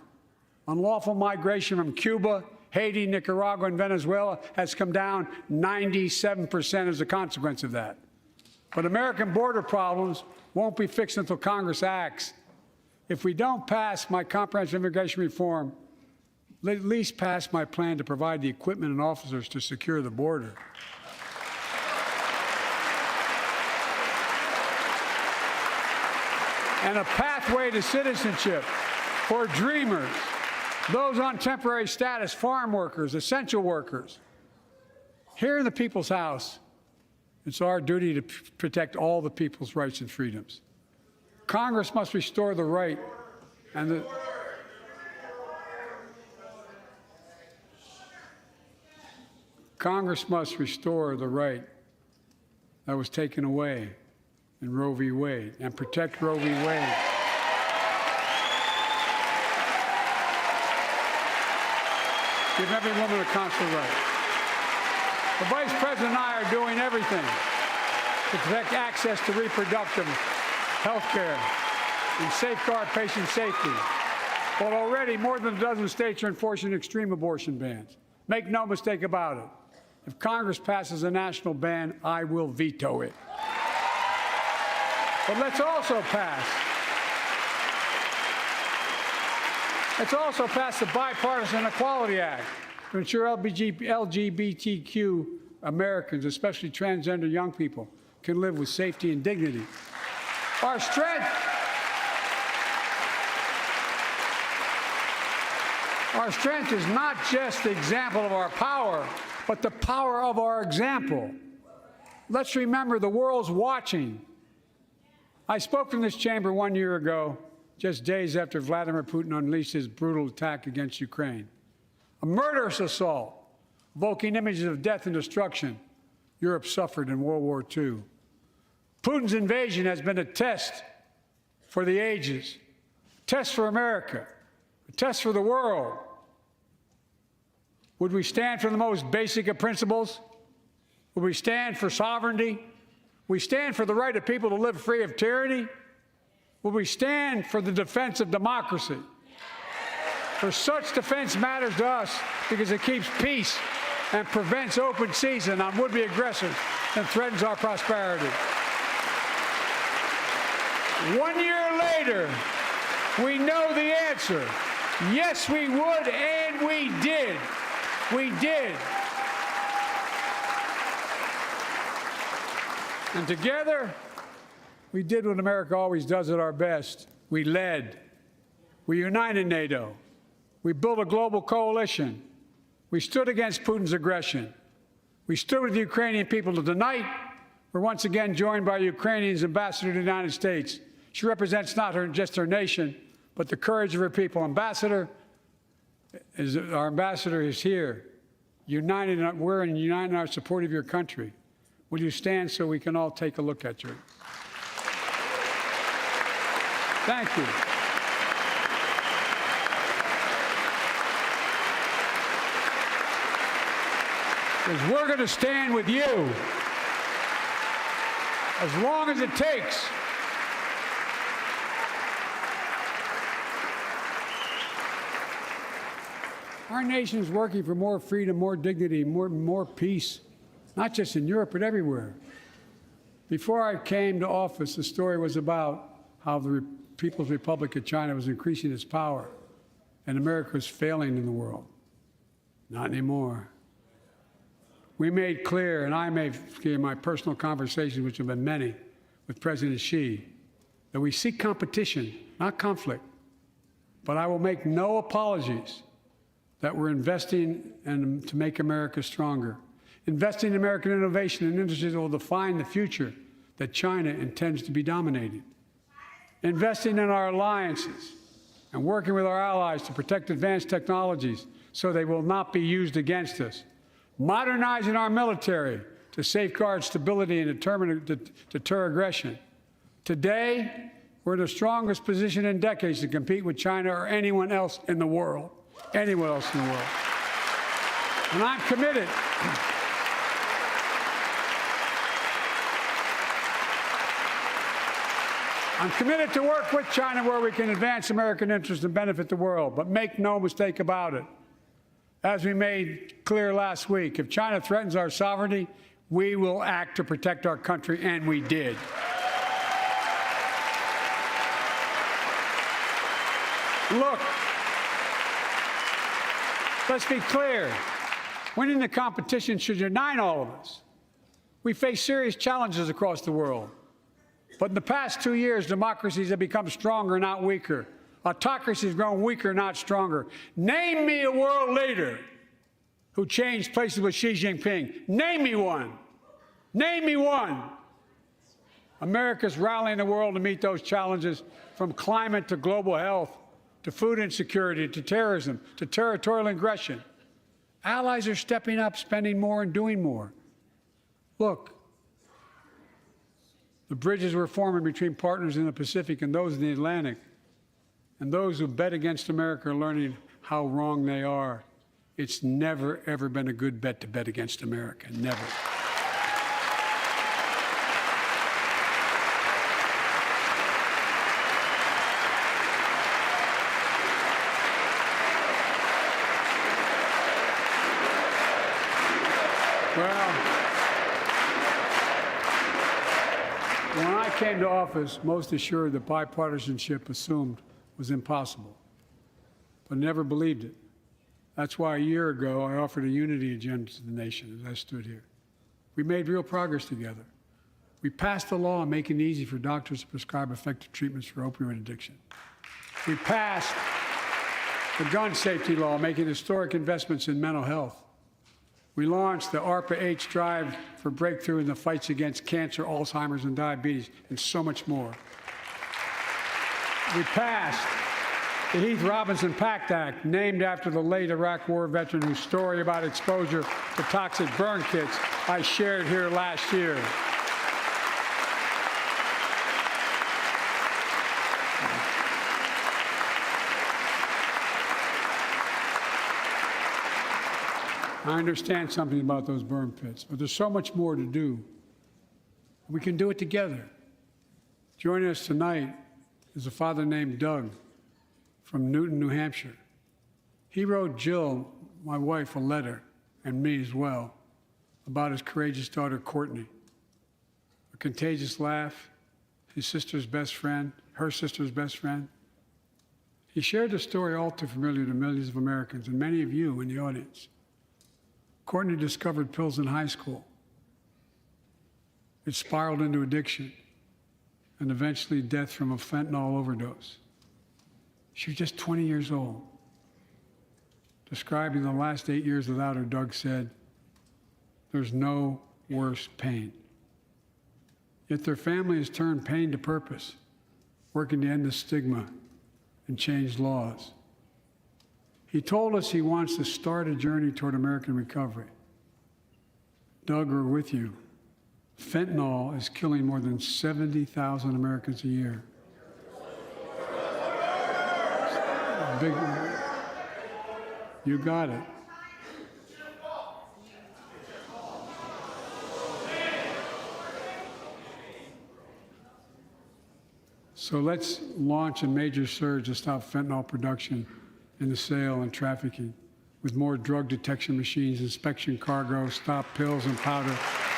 S1: Unlawful migration from Cuba, Haiti, Nicaragua, and Venezuela has come down 97% as a consequence of that. But American border problems won't be fixed until Congress acts. If we don't pass my comprehensive immigration reform, at least pass my plan to provide the equipment and officers to secure the border. And a pathway to citizenship for dreamers, those on temporary status, farm workers, essential workers. Here in the People's House, it's our duty to protect all the people's rights and freedoms. Congress must restore the right and the Congress must restore the right that was taken away in Roe v. Wade and protect Roe v. Wade. Give every woman a consular right. The Vice President and I are doing everything to protect access to reproductive health care and safeguard patient safety. But already more than a dozen states are enforcing extreme abortion bans. Make no mistake about it. If Congress passes a national ban, I will veto it. But let's also pass the Bipartisan Equality Act to ensure LGBTQ Americans, especially transgender young people, can live with safety and dignity. Our strength is not just the example of our power, but the power of our example. Let's remember the world's watching. I spoke in this chamber 1 year ago, just days after Vladimir Putin unleashed his brutal attack against Ukraine. A murderous assault, evoking images of death and destruction Europe suffered in World War II. Putin's invasion has been a test for the ages, a test for America, a test for the world. Would we stand for the most basic of principles? Would we stand for sovereignty? Would we stand for the right of people to live free of tyranny? Would we stand for the defense of democracy? For such defense matters to us because it keeps peace and prevents open season on would-be aggressors and threatens our prosperity. 1 year later, we know the answer. Yes, we would, and we did. We did. And together, we did what America always does at our best. We led. We united NATO. We built a global coalition. We stood against Putin's aggression. We stood with the Ukrainian people. Tonight, we're once again joined by Ukraine's ambassador to the United States. She represents not just her nation, but the courage of her people. Our ambassador is here, united. We're united in our support of your country. Will you stand so we can all take a look at you? Thank you. Because we're going to stand with you as long as it takes. Our nation is working for more freedom, more dignity, more peace, not just in Europe, but everywhere. Before I came to office, the story was about how the People's Republic of China was increasing its power and America was failing in the world. Not anymore. We made clear, and I made clear in my personal conversations, which have been many, with President Xi, that we seek competition, not conflict. But I will make no apologies that we're investing to make America stronger, investing in American innovation and industries that will define the future that China intends to be dominating, investing in our alliances and working with our allies to protect advanced technologies so they will not be used against us, modernizing our military to safeguard stability and deter aggression. Today, we're in the strongest position in decades to compete with China or anyone else in the world. Anyone else in the world. And I'm committed. I'm committed to work with China where we can advance American interests and benefit the world. But make no mistake about it. As we made clear last week, if China threatens our sovereignty, we will act to protect our country, and we did. Look, let's be clear. Winning the competition should unite all of us. We face serious challenges across the world. But in the past 2 years, democracies have become stronger, not weaker. Autocracies have grown weaker, not stronger. Name me a world leader who changed places with Xi Jinping. Name me one. Name me one. America's rallying the world to meet those challenges, from climate to global health, to food insecurity, to terrorism, to territorial aggression. Allies are stepping up, spending more, and doing more. Look, the bridges we're forming between partners in the Pacific and those in the Atlantic, and those who bet against America are learning how wrong they are. It's never, ever been a good bet to bet against America. Never. Well, when I came to office, most assured that bipartisanship assumed was impossible, but never believed it. That's why a year ago I offered a unity agenda to the nation as I stood here. We made real progress together. We passed a law making it easy for doctors to prescribe effective treatments for opioid addiction. We passed the gun safety law, making historic investments in mental health. We launched the ARPA-H drive for breakthrough in the fights against cancer, Alzheimer's, and diabetes, and so much more. We passed the Heath Robinson PACT Act, named after the late Iraq War veteran whose story about exposure to toxic burn kits I shared here last year. I understand something about those burn pits, but there's so much more to do. We can do it together. Joining us tonight is a father named Doug from Newton, New Hampshire. He wrote Jill, my wife, a letter, and me as well, about his courageous daughter, Courtney. A contagious laugh, his sister's best friend, her sister's best friend. He shared a story all too familiar to millions of Americans and many of you in the audience. Courtney discovered pills in high school. It spiraled into addiction and eventually death from a fentanyl overdose. She was just 20 years old. Describing the last 8 years without her, Doug said, "There's no worse pain." Yet their family has turned pain to purpose, working to end the stigma and change laws. He told us he wants to start a journey toward American recovery. Doug, we're with you. Fentanyl is killing more than 70,000 Americans a year. You got it. So let's launch a major surge to stop fentanyl production in the sale and trafficking, with more drug detection machines, inspection cargo, stop pills and powder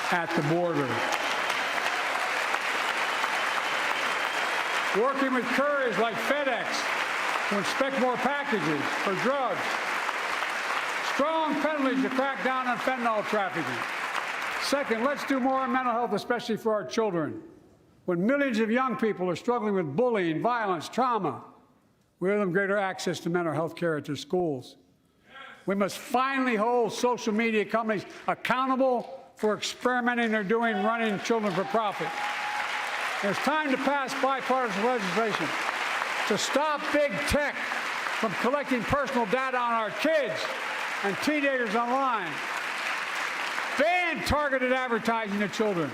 S1: at the border. Working with couriers like FedEx to inspect more packages for drugs. Strong penalties to crack down on fentanyl trafficking. Second, let's do more on mental health, especially for our children. When millions of young people are struggling with bullying, violence, trauma, we owe them greater access to mental health care at their schools. We must finally hold social media companies accountable for experimenting they're doing running children for profit. It's time to pass bipartisan legislation to stop big tech from collecting personal data on our kids and teenagers online, ban targeted advertising to children,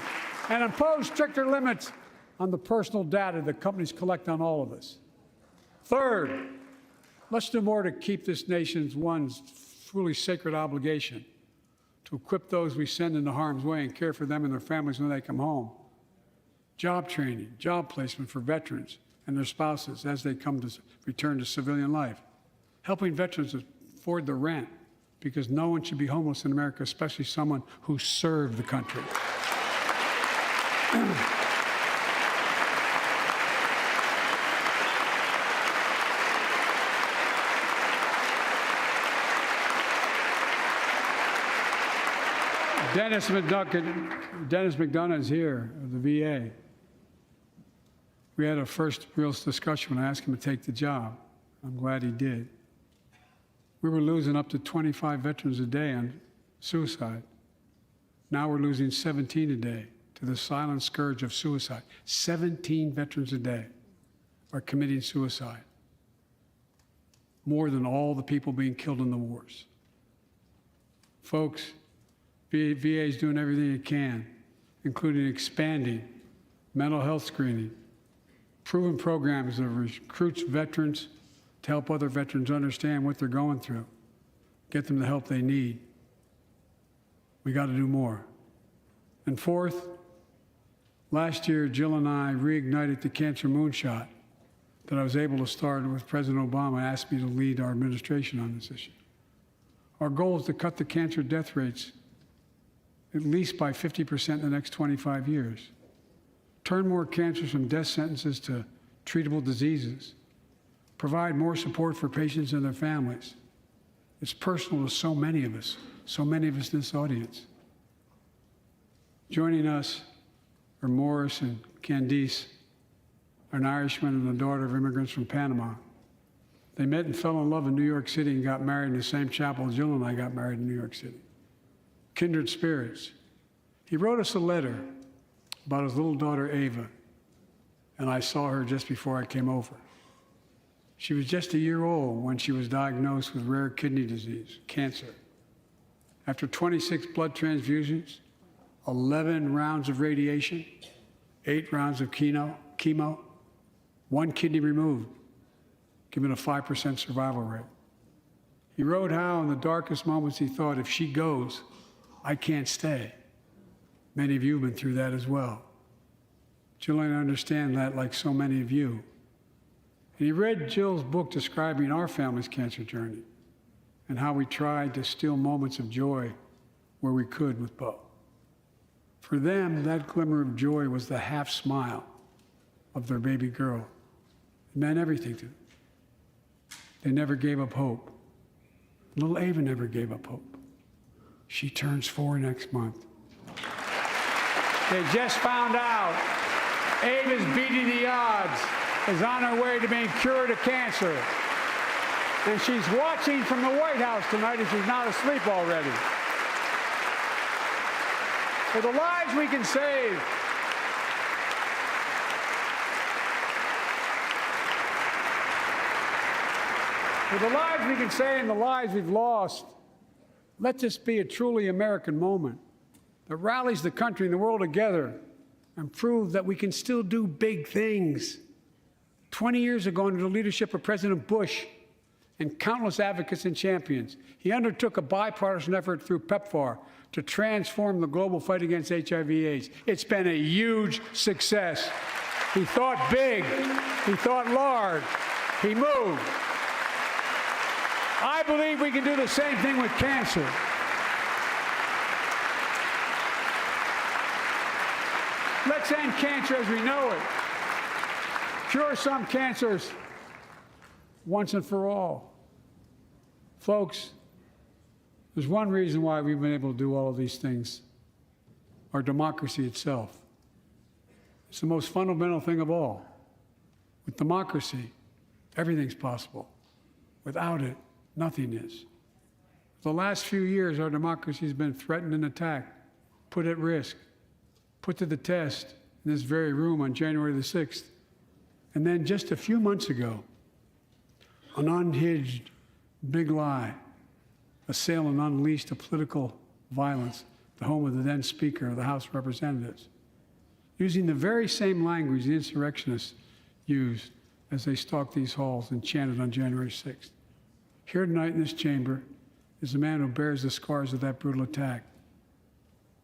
S1: and impose stricter limits on the personal data that companies collect on all of us. Third, let's do more to keep this nation's ones truly sacred obligation to equip those we send into harm's way and care for them and their families when they come home. Job training, job placement for veterans and their spouses as they come to return to civilian life. Helping veterans afford the rent, because no one should be homeless in America, especially someone who served the country. Dennis McDonough is here, of the VA. We had a first real discussion when I asked him to take the job. I'm glad he did. We were losing up to 25 veterans a day on suicide. Now we're losing 17 a day to the silent scourge of suicide. 17 veterans a day are committing suicide. More than all the people being killed in the wars. Folks, VA is doing everything it can, including expanding mental health screening, proven programs that recruits veterans to help other veterans understand what they're going through, get them the help they need. We got to do more. And fourth, last year, Jill and I reignited the cancer moonshot that I was able to start with President Obama asked me to lead our administration on this issue. Our goal is to cut the cancer death rates at least by 50% in the next 25 years. Turn more cancers from death sentences to treatable diseases. Provide more support for patients and their families. It's personal to so many of us in this audience. Joining us are Morris and Candice, an Irishman and the daughter of immigrants from Panama. They met and fell in love in New York City and got married in the same chapel Jill and I got married in New York City. Kindred spirits. He wrote us a letter about his little daughter, Ava, and I saw her just before I came over. She was just a year old when she was diagnosed with rare kidney disease, cancer. After 26 blood transfusions, 11 rounds of radiation, 8 rounds of chemo, 1 kidney removed, giving a 5% survival rate. He wrote how in the darkest moments he thought, if she goes, I can't stay. Many of you have been through that as well. Jill and I understand that like so many of you. And he read Jill's book describing our family's cancer journey and how we tried to steal moments of joy where we could with Bo. For them, that glimmer of joy was the half smile of their baby girl. It meant everything to them. They never gave up hope. Little Ava never gave up hope. She turns 4 next month. They just found out Ava's beating the odds, is on her way to being cured of cancer. And she's watching from the White House tonight if she's not asleep already. For the lives we can save, for the lives we can save and the lives we've lost, let this be a truly American moment that rallies the country and the world together and proves that we can still do big things. 20 years ago, under the leadership of President Bush and countless advocates and champions, he undertook a bipartisan effort through PEPFAR to transform the global fight against HIV/AIDS. It's been a huge success. He thought big. He thought large. He moved. I believe we can do the same thing with cancer. Let's end cancer as we know it. Cure some cancers once and for all. Folks, there's one reason why we've been able to do all of these things. Our democracy itself. It's the most fundamental thing of all. With democracy, everything's possible. Without it, nothing is. For the last few years, our democracy has been threatened and attacked, put at risk, put to the test in this very room on January the 6th. And then just a few months ago, an unhinged big lie assailed and unleashed a political violence, the home of the then Speaker of the House of Representatives, using the very same language the insurrectionists used as they stalked these halls and chanted on January 6th. Here tonight in this chamber is a man who bears the scars of that brutal attack,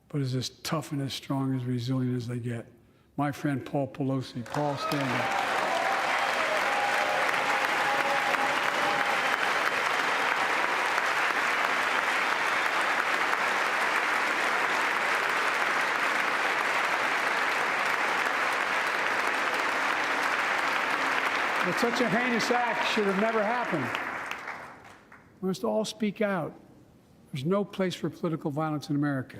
S1: but is as tough and as strong, as resilient as they get. My friend Paul Pelosi. Paul, stand up. But such a heinous act should have never happened. We must all speak out. There's no place for political violence in America.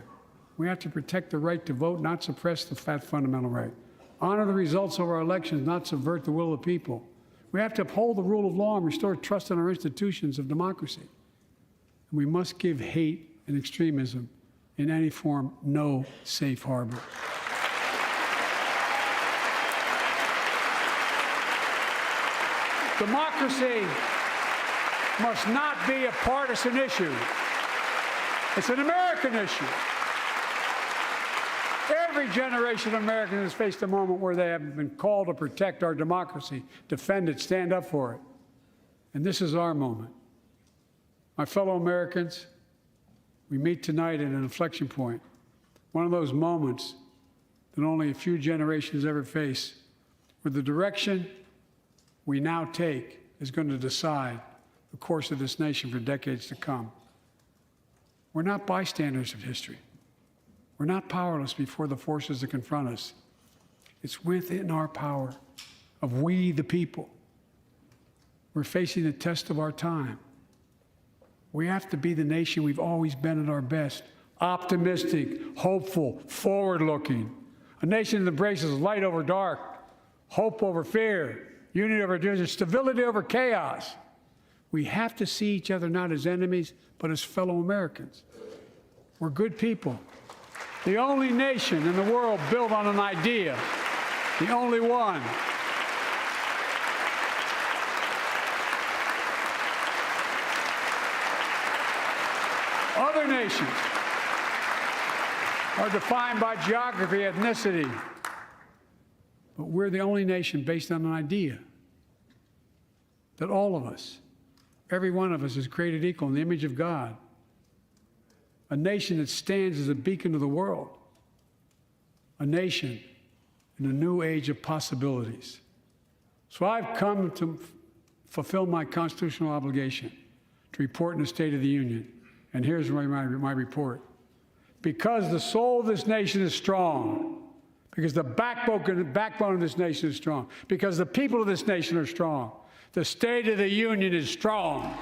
S1: We have to protect the right to vote, not suppress the fundamental right. Honor the results of our elections, not subvert the will of the people. We have to uphold the rule of law and restore trust in our institutions of democracy. And we must give hate and extremism in any form no safe harbor. Democracy must not be a partisan issue. It's an American issue. Every generation of Americans has faced a moment where they have been called to protect our democracy, defend it, stand up for it. And this is our moment. My fellow Americans, we meet tonight at an inflection point, one of those moments that only a few generations ever face, where the direction we now take is going to decide the course of this nation for decades to come. We're not bystanders of history. We're not powerless before the forces that confront us. It's within our power of we, the people. We're facing the test of our time. We have to be the nation we've always been at our best, optimistic, hopeful, forward-looking, a nation that embraces light over dark, hope over fear, unity over division, stability over chaos. We have to see each other not as enemies, but as fellow Americans. We're good people. The only nation in the world built on an idea, the only one. Other nations are defined by geography, ethnicity, but we're the only nation based on an idea that all of us, every one of us, is created equal in the image of God. A nation that stands as a beacon to the world. A nation in a new age of possibilities. So I've come to fulfill my constitutional obligation to report in the State of the Union. And here's my report. Because the soul of this nation is strong, because the backbone of this nation is strong, because the people of this nation are strong, the State of the Union is strong.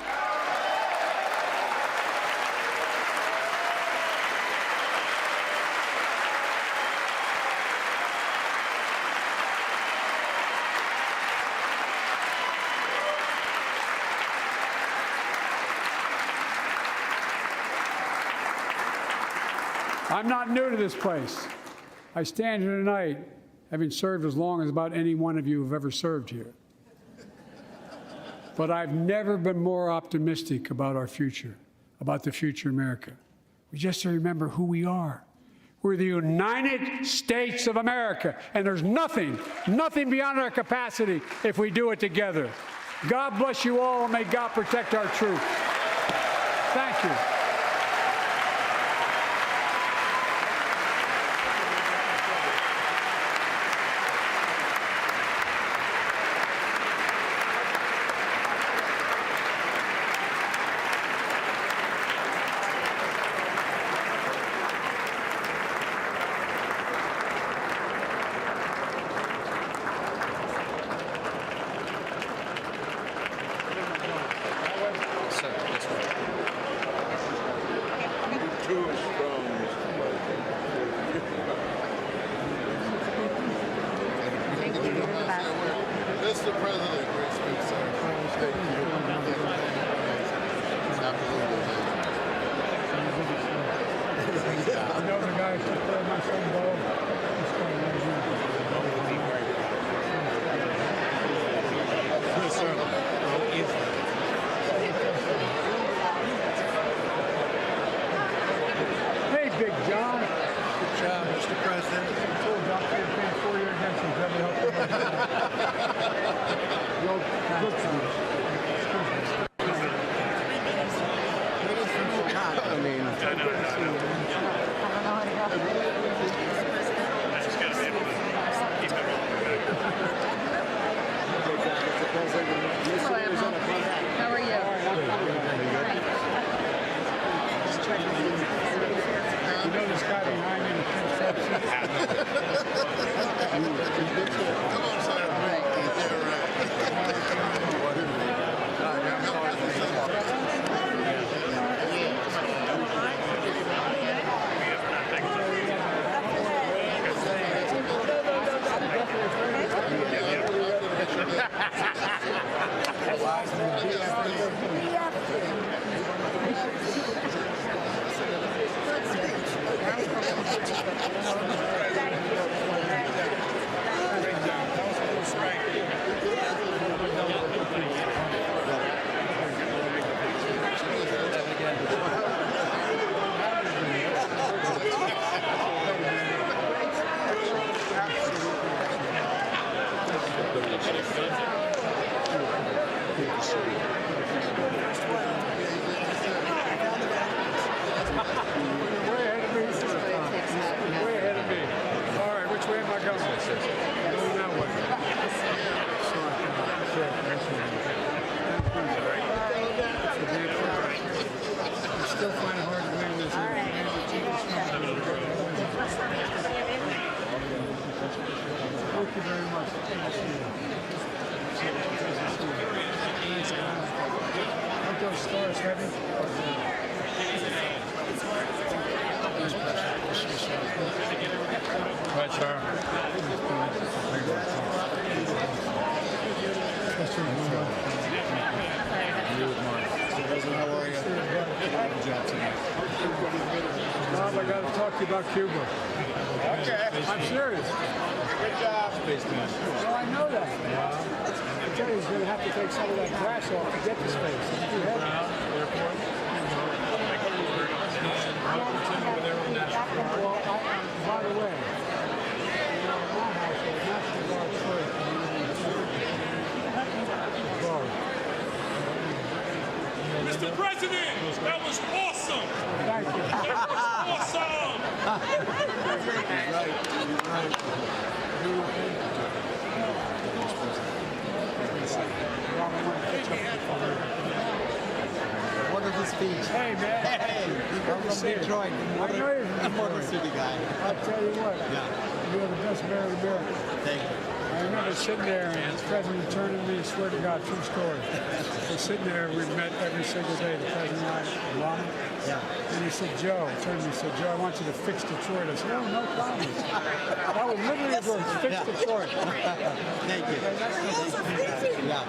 S1: I'm not new to this place. I stand here tonight having served as long as about any one of you have ever served here. But I've never been more optimistic about our future, about the future of America. We just have to remember who we are. We're the United States of America, and there's nothing beyond our capacity if we do it together. God bless you all, and may God protect our troops. Thank you.
S4: Mr. President, great speech, sir. Thank you.
S1: I know the guys took care of my son, Bo.
S4: Yes, sir.
S1: Hey, Big John.
S4: Good job, Mr. President.
S1: I told you I'm paying 4-year against him. Never helped me. Look, Thank you very much. Aren't those stars heavy? Right, sir.
S4: President, how are you? Good job tonight.
S1: Bob, I got to talk to you about Cuba.
S2: Okay.
S1: I'm serious.
S2: Good job.
S4: Spaceman.
S1: So I know that. I tell you, he's going to have to take some of that grass off to get to space. It's too heavy. Well, by the way, my household, National Guard first.
S5: Mr. President, that was awesome!
S1: Thank you.
S5: Awesome!
S3: Wonderful speech.
S1: Hey, man.
S3: Hey,
S1: Good to see you.
S3: Detroit.
S1: I know you're from
S3: Motor
S1: Detroit.
S3: City guy.
S1: I'll tell you what.
S3: Yeah.
S1: You're the best mayor of America.
S3: Thank you.
S1: I remember sitting there and the president turning to me, swear to God, true story. We're sitting there, we've met every single day, the president and I, Obama.
S3: Yeah.
S1: And he said, Joe, turned to me and said, Joe, I want you to fix Detroit. I said, oh, no problem. That was literally his words, fix
S3: Yeah.
S1: Detroit.
S3: Thank you. Yeah.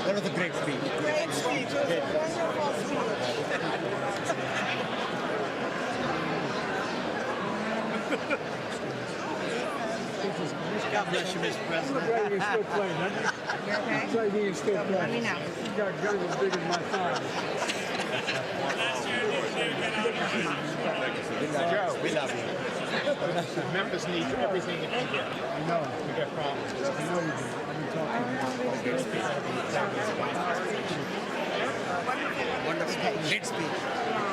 S3: That was a great speech.
S6: Great speech. It was a wonderful
S3: God bless you, Mr. President.
S1: Glad you can still play, huh?
S6: You're okay?
S1: Glad you can still play.
S6: Let me know.
S1: You got guns as big as my thigh.
S3: Joe, we love you.
S2: Memphis needs everything it can get.
S1: I know.
S2: We got problems.
S1: I know you do. I've been talking
S3: Wonderful. Great speech.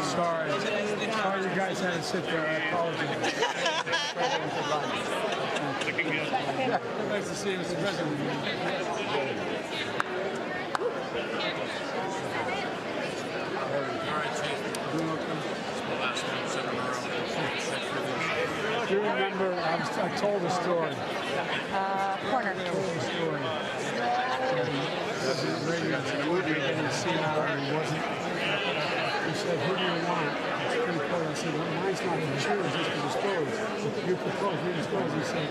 S1: Sorry. Sorry you guys had to sit there. I apologize. Nice to see you, Mr. President. Do you remember, I told a story.
S6: corner.
S1: I told a story. President Reagan didn't see how he wasn't. He said, who do you want? It's pretty cool. I said, well, mine's not to choose, it's to dispose. You propose, we dispose. He said,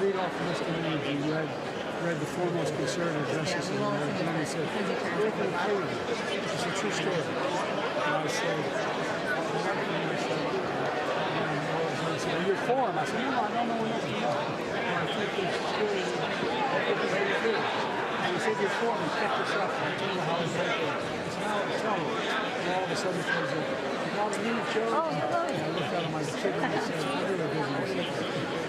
S1: read off the list of names. He read the foremost conservative justices in America. And he said, who can approve it? It's a true story. And I said, well, you're for him. I said, no, I don't know enough to know. I think this story, I think it's very good. And he said, you're for him. Check this out. I tell you how it's working. It's now a trouble. And all of a sudden, he goes, you got a new Joe? And I looked out of my chicken and I said, I'm really busy. He said,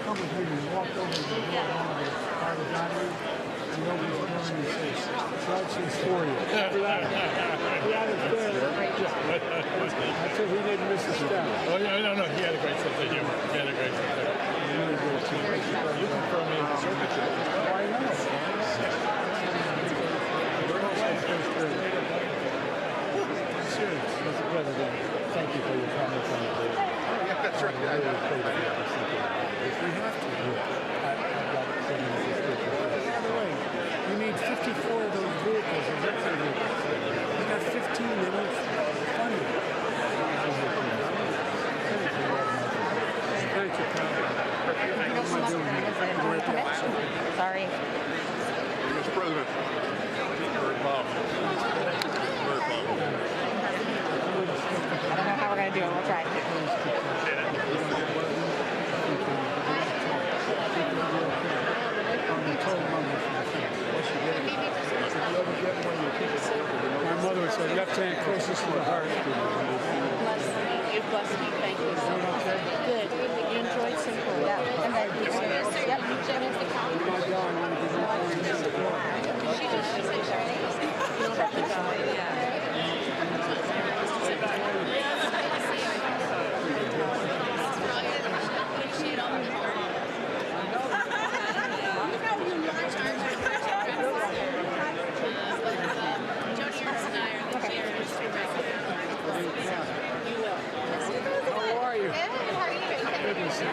S1: come with me. And he walked over to the door of the private dining room. And he opened the door and he says, Judge is for you. He had it there. I said he didn't miss a step.
S5: Oh, yeah, no, he had a great sense of humor. He had a great sense of humor.
S1: You can throw me in the circuit. Oh, I know. Serious, Mr. President, thank you for your comments on the day.
S4: That's right.
S1: We have to. I've got 76 people. By the way, you need 54 of those vehicles, electric vehicles. You got 15 that don't fund it. Thank you, pal.
S6: Sorry.
S4: Mr. President. Very powerful. Very powerful.
S6: I don't know how we're going to do it. We'll try.
S7: This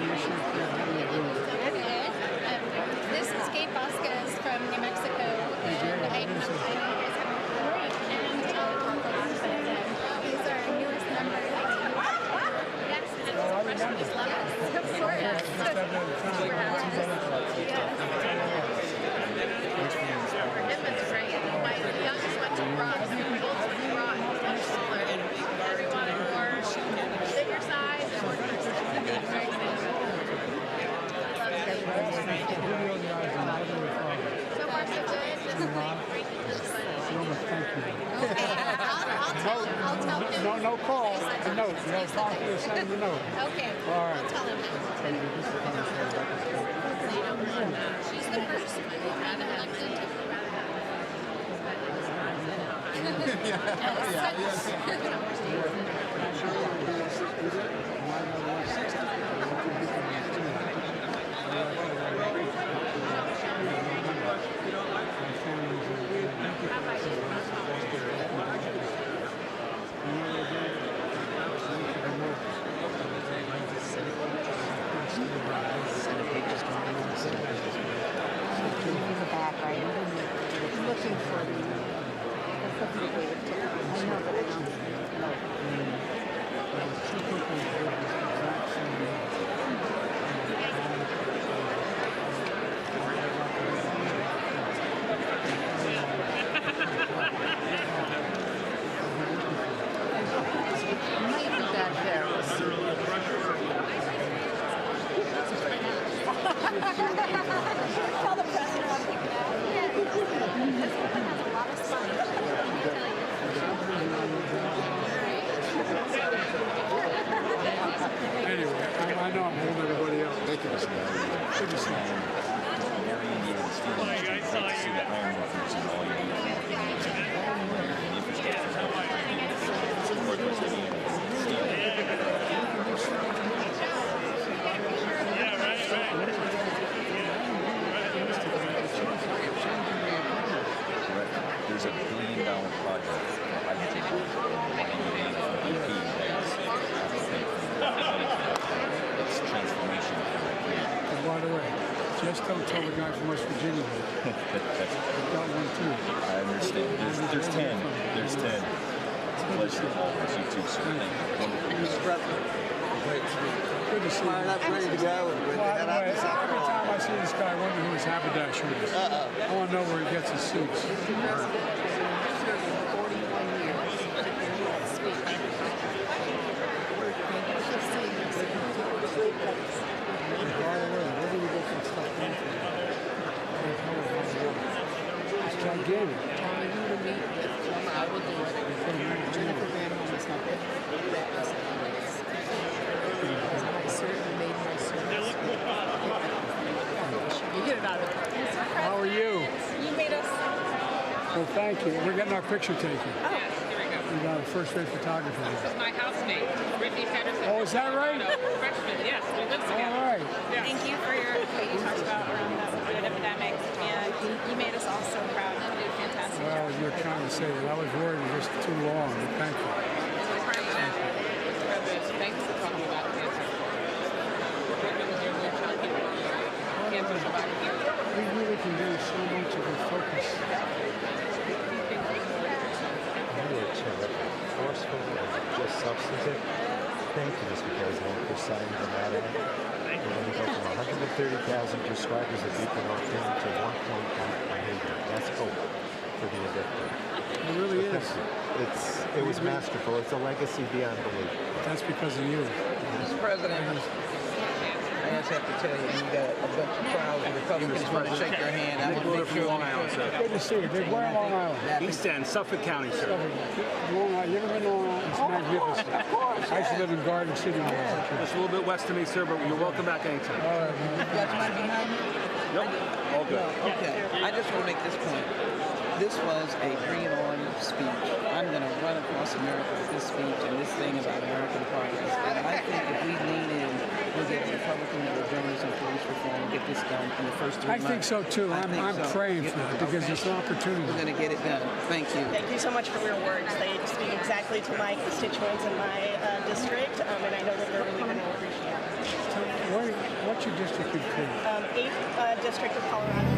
S7: is Gabe Vasquez from New Mexico, and I know you guys have a great and he's our newest member. Yes, it's freshman. Just love us. Of course. Forgiveness, right? My youngest went to Brock, and we both went to Brock. He's much smaller. Everyone more bigger size, and we're very excited. So far, so good. Just like breaking this I'll tell him.
S1: No call. A note. You have to talk to send him a note.
S7: Okay.
S1: All right.
S7: I'll tell him. She's the first one who got elected to
S6: Looking for the I know, but I don't might be back there. We'll see.
S7: tell the president I'll pick it out. Yeah. This one has a lot of spine.
S1: Anyway, I know I'm holding everybody up.
S4: Thank you, Mr. President.
S1: Good to see you.
S8: There's $1 billion project for hydrogen it's transformation.
S1: And by the way, just don't tell the guy from West Virginia that. I've got one too.
S8: I understand. There's 10. There's 10. It's a pleasure always. You too, sir. Thank you.
S9: Mr. President,
S1: Good to see you.
S9: fired up, ready to go, and we're
S1: By the
S9: head out
S1: way,
S9: to South
S1: every time
S9: Carolina.
S1: I see this guy, I wonder who his haberdasher is. I want to know where he gets his suits.
S6: 41 years.
S1: By the way, where do we get that stuff from? It's gigantic.
S6: Telling you to meet with them, I will do it. Jennifer Granholm is not there. I certainly made my service. You get it out of the park.
S1: How are you?
S7: You made us.
S1: Well, thank you. We're getting our picture taken. We got a first-rate photographer.
S10: This is my housemate, Brittany Pedersen.
S1: Oh, is that right?
S10: Freshman, yes, we live
S1: All
S10: together.
S1: right.
S7: Thank you for what you talked about around the COVID epidemic, and you made us all so proud. You did a fantastic
S1: Well,
S7: job.
S1: you're trying to say that. I was worried it was just too long, but thank you.
S10: President, thanks for talking about cancer. Working with your new children, cancer survivors.
S1: We really can do so much of a focus.
S11: Forceful and just substantive. Thank you, Mr. President, for signing the matter. We're going to go from 130,000 prescribers of buprenorphine to 1.8 million. That's hope for the addicted.
S1: It really is.
S11: It was masterful. It's a legacy beyond belief.
S1: That's because of you.
S9: Mr. President, I just have to tell you, you got a bunch of crowds of Republicans want to shake your hand. I want to make sure
S5: Long Island, sir.
S1: Good to see you. Where in Long Island?
S5: East End, Suffolk County, sir.
S1: Long Island. You ever been to Long Island? It's magnificent. I used to live in Garden City when I was a kid.
S5: Just a little bit west of me, sir, but you're welcome back anytime.
S1: All right, man.
S9: You got somebody behind you?
S5: Yep, all good.
S9: Okay, I just want to make this point. This was a Green On speech. I'm going to run across America with this speech and this thing about American progress. And I think if we lean in, we'll get Republican journalists and police reform, get this done in the first 3 months.
S1: I think so too.
S9: I think
S1: I'm
S9: so.
S1: praying for that because it's an opportunity.
S9: We're going to get it done. Thank you.
S12: Thank you so much for your words. They speak exactly to my constituents in my district, and I know that they're really going to appreciate it.
S1: Where What's your district in Cleveland?
S12: 8th District of Colorado.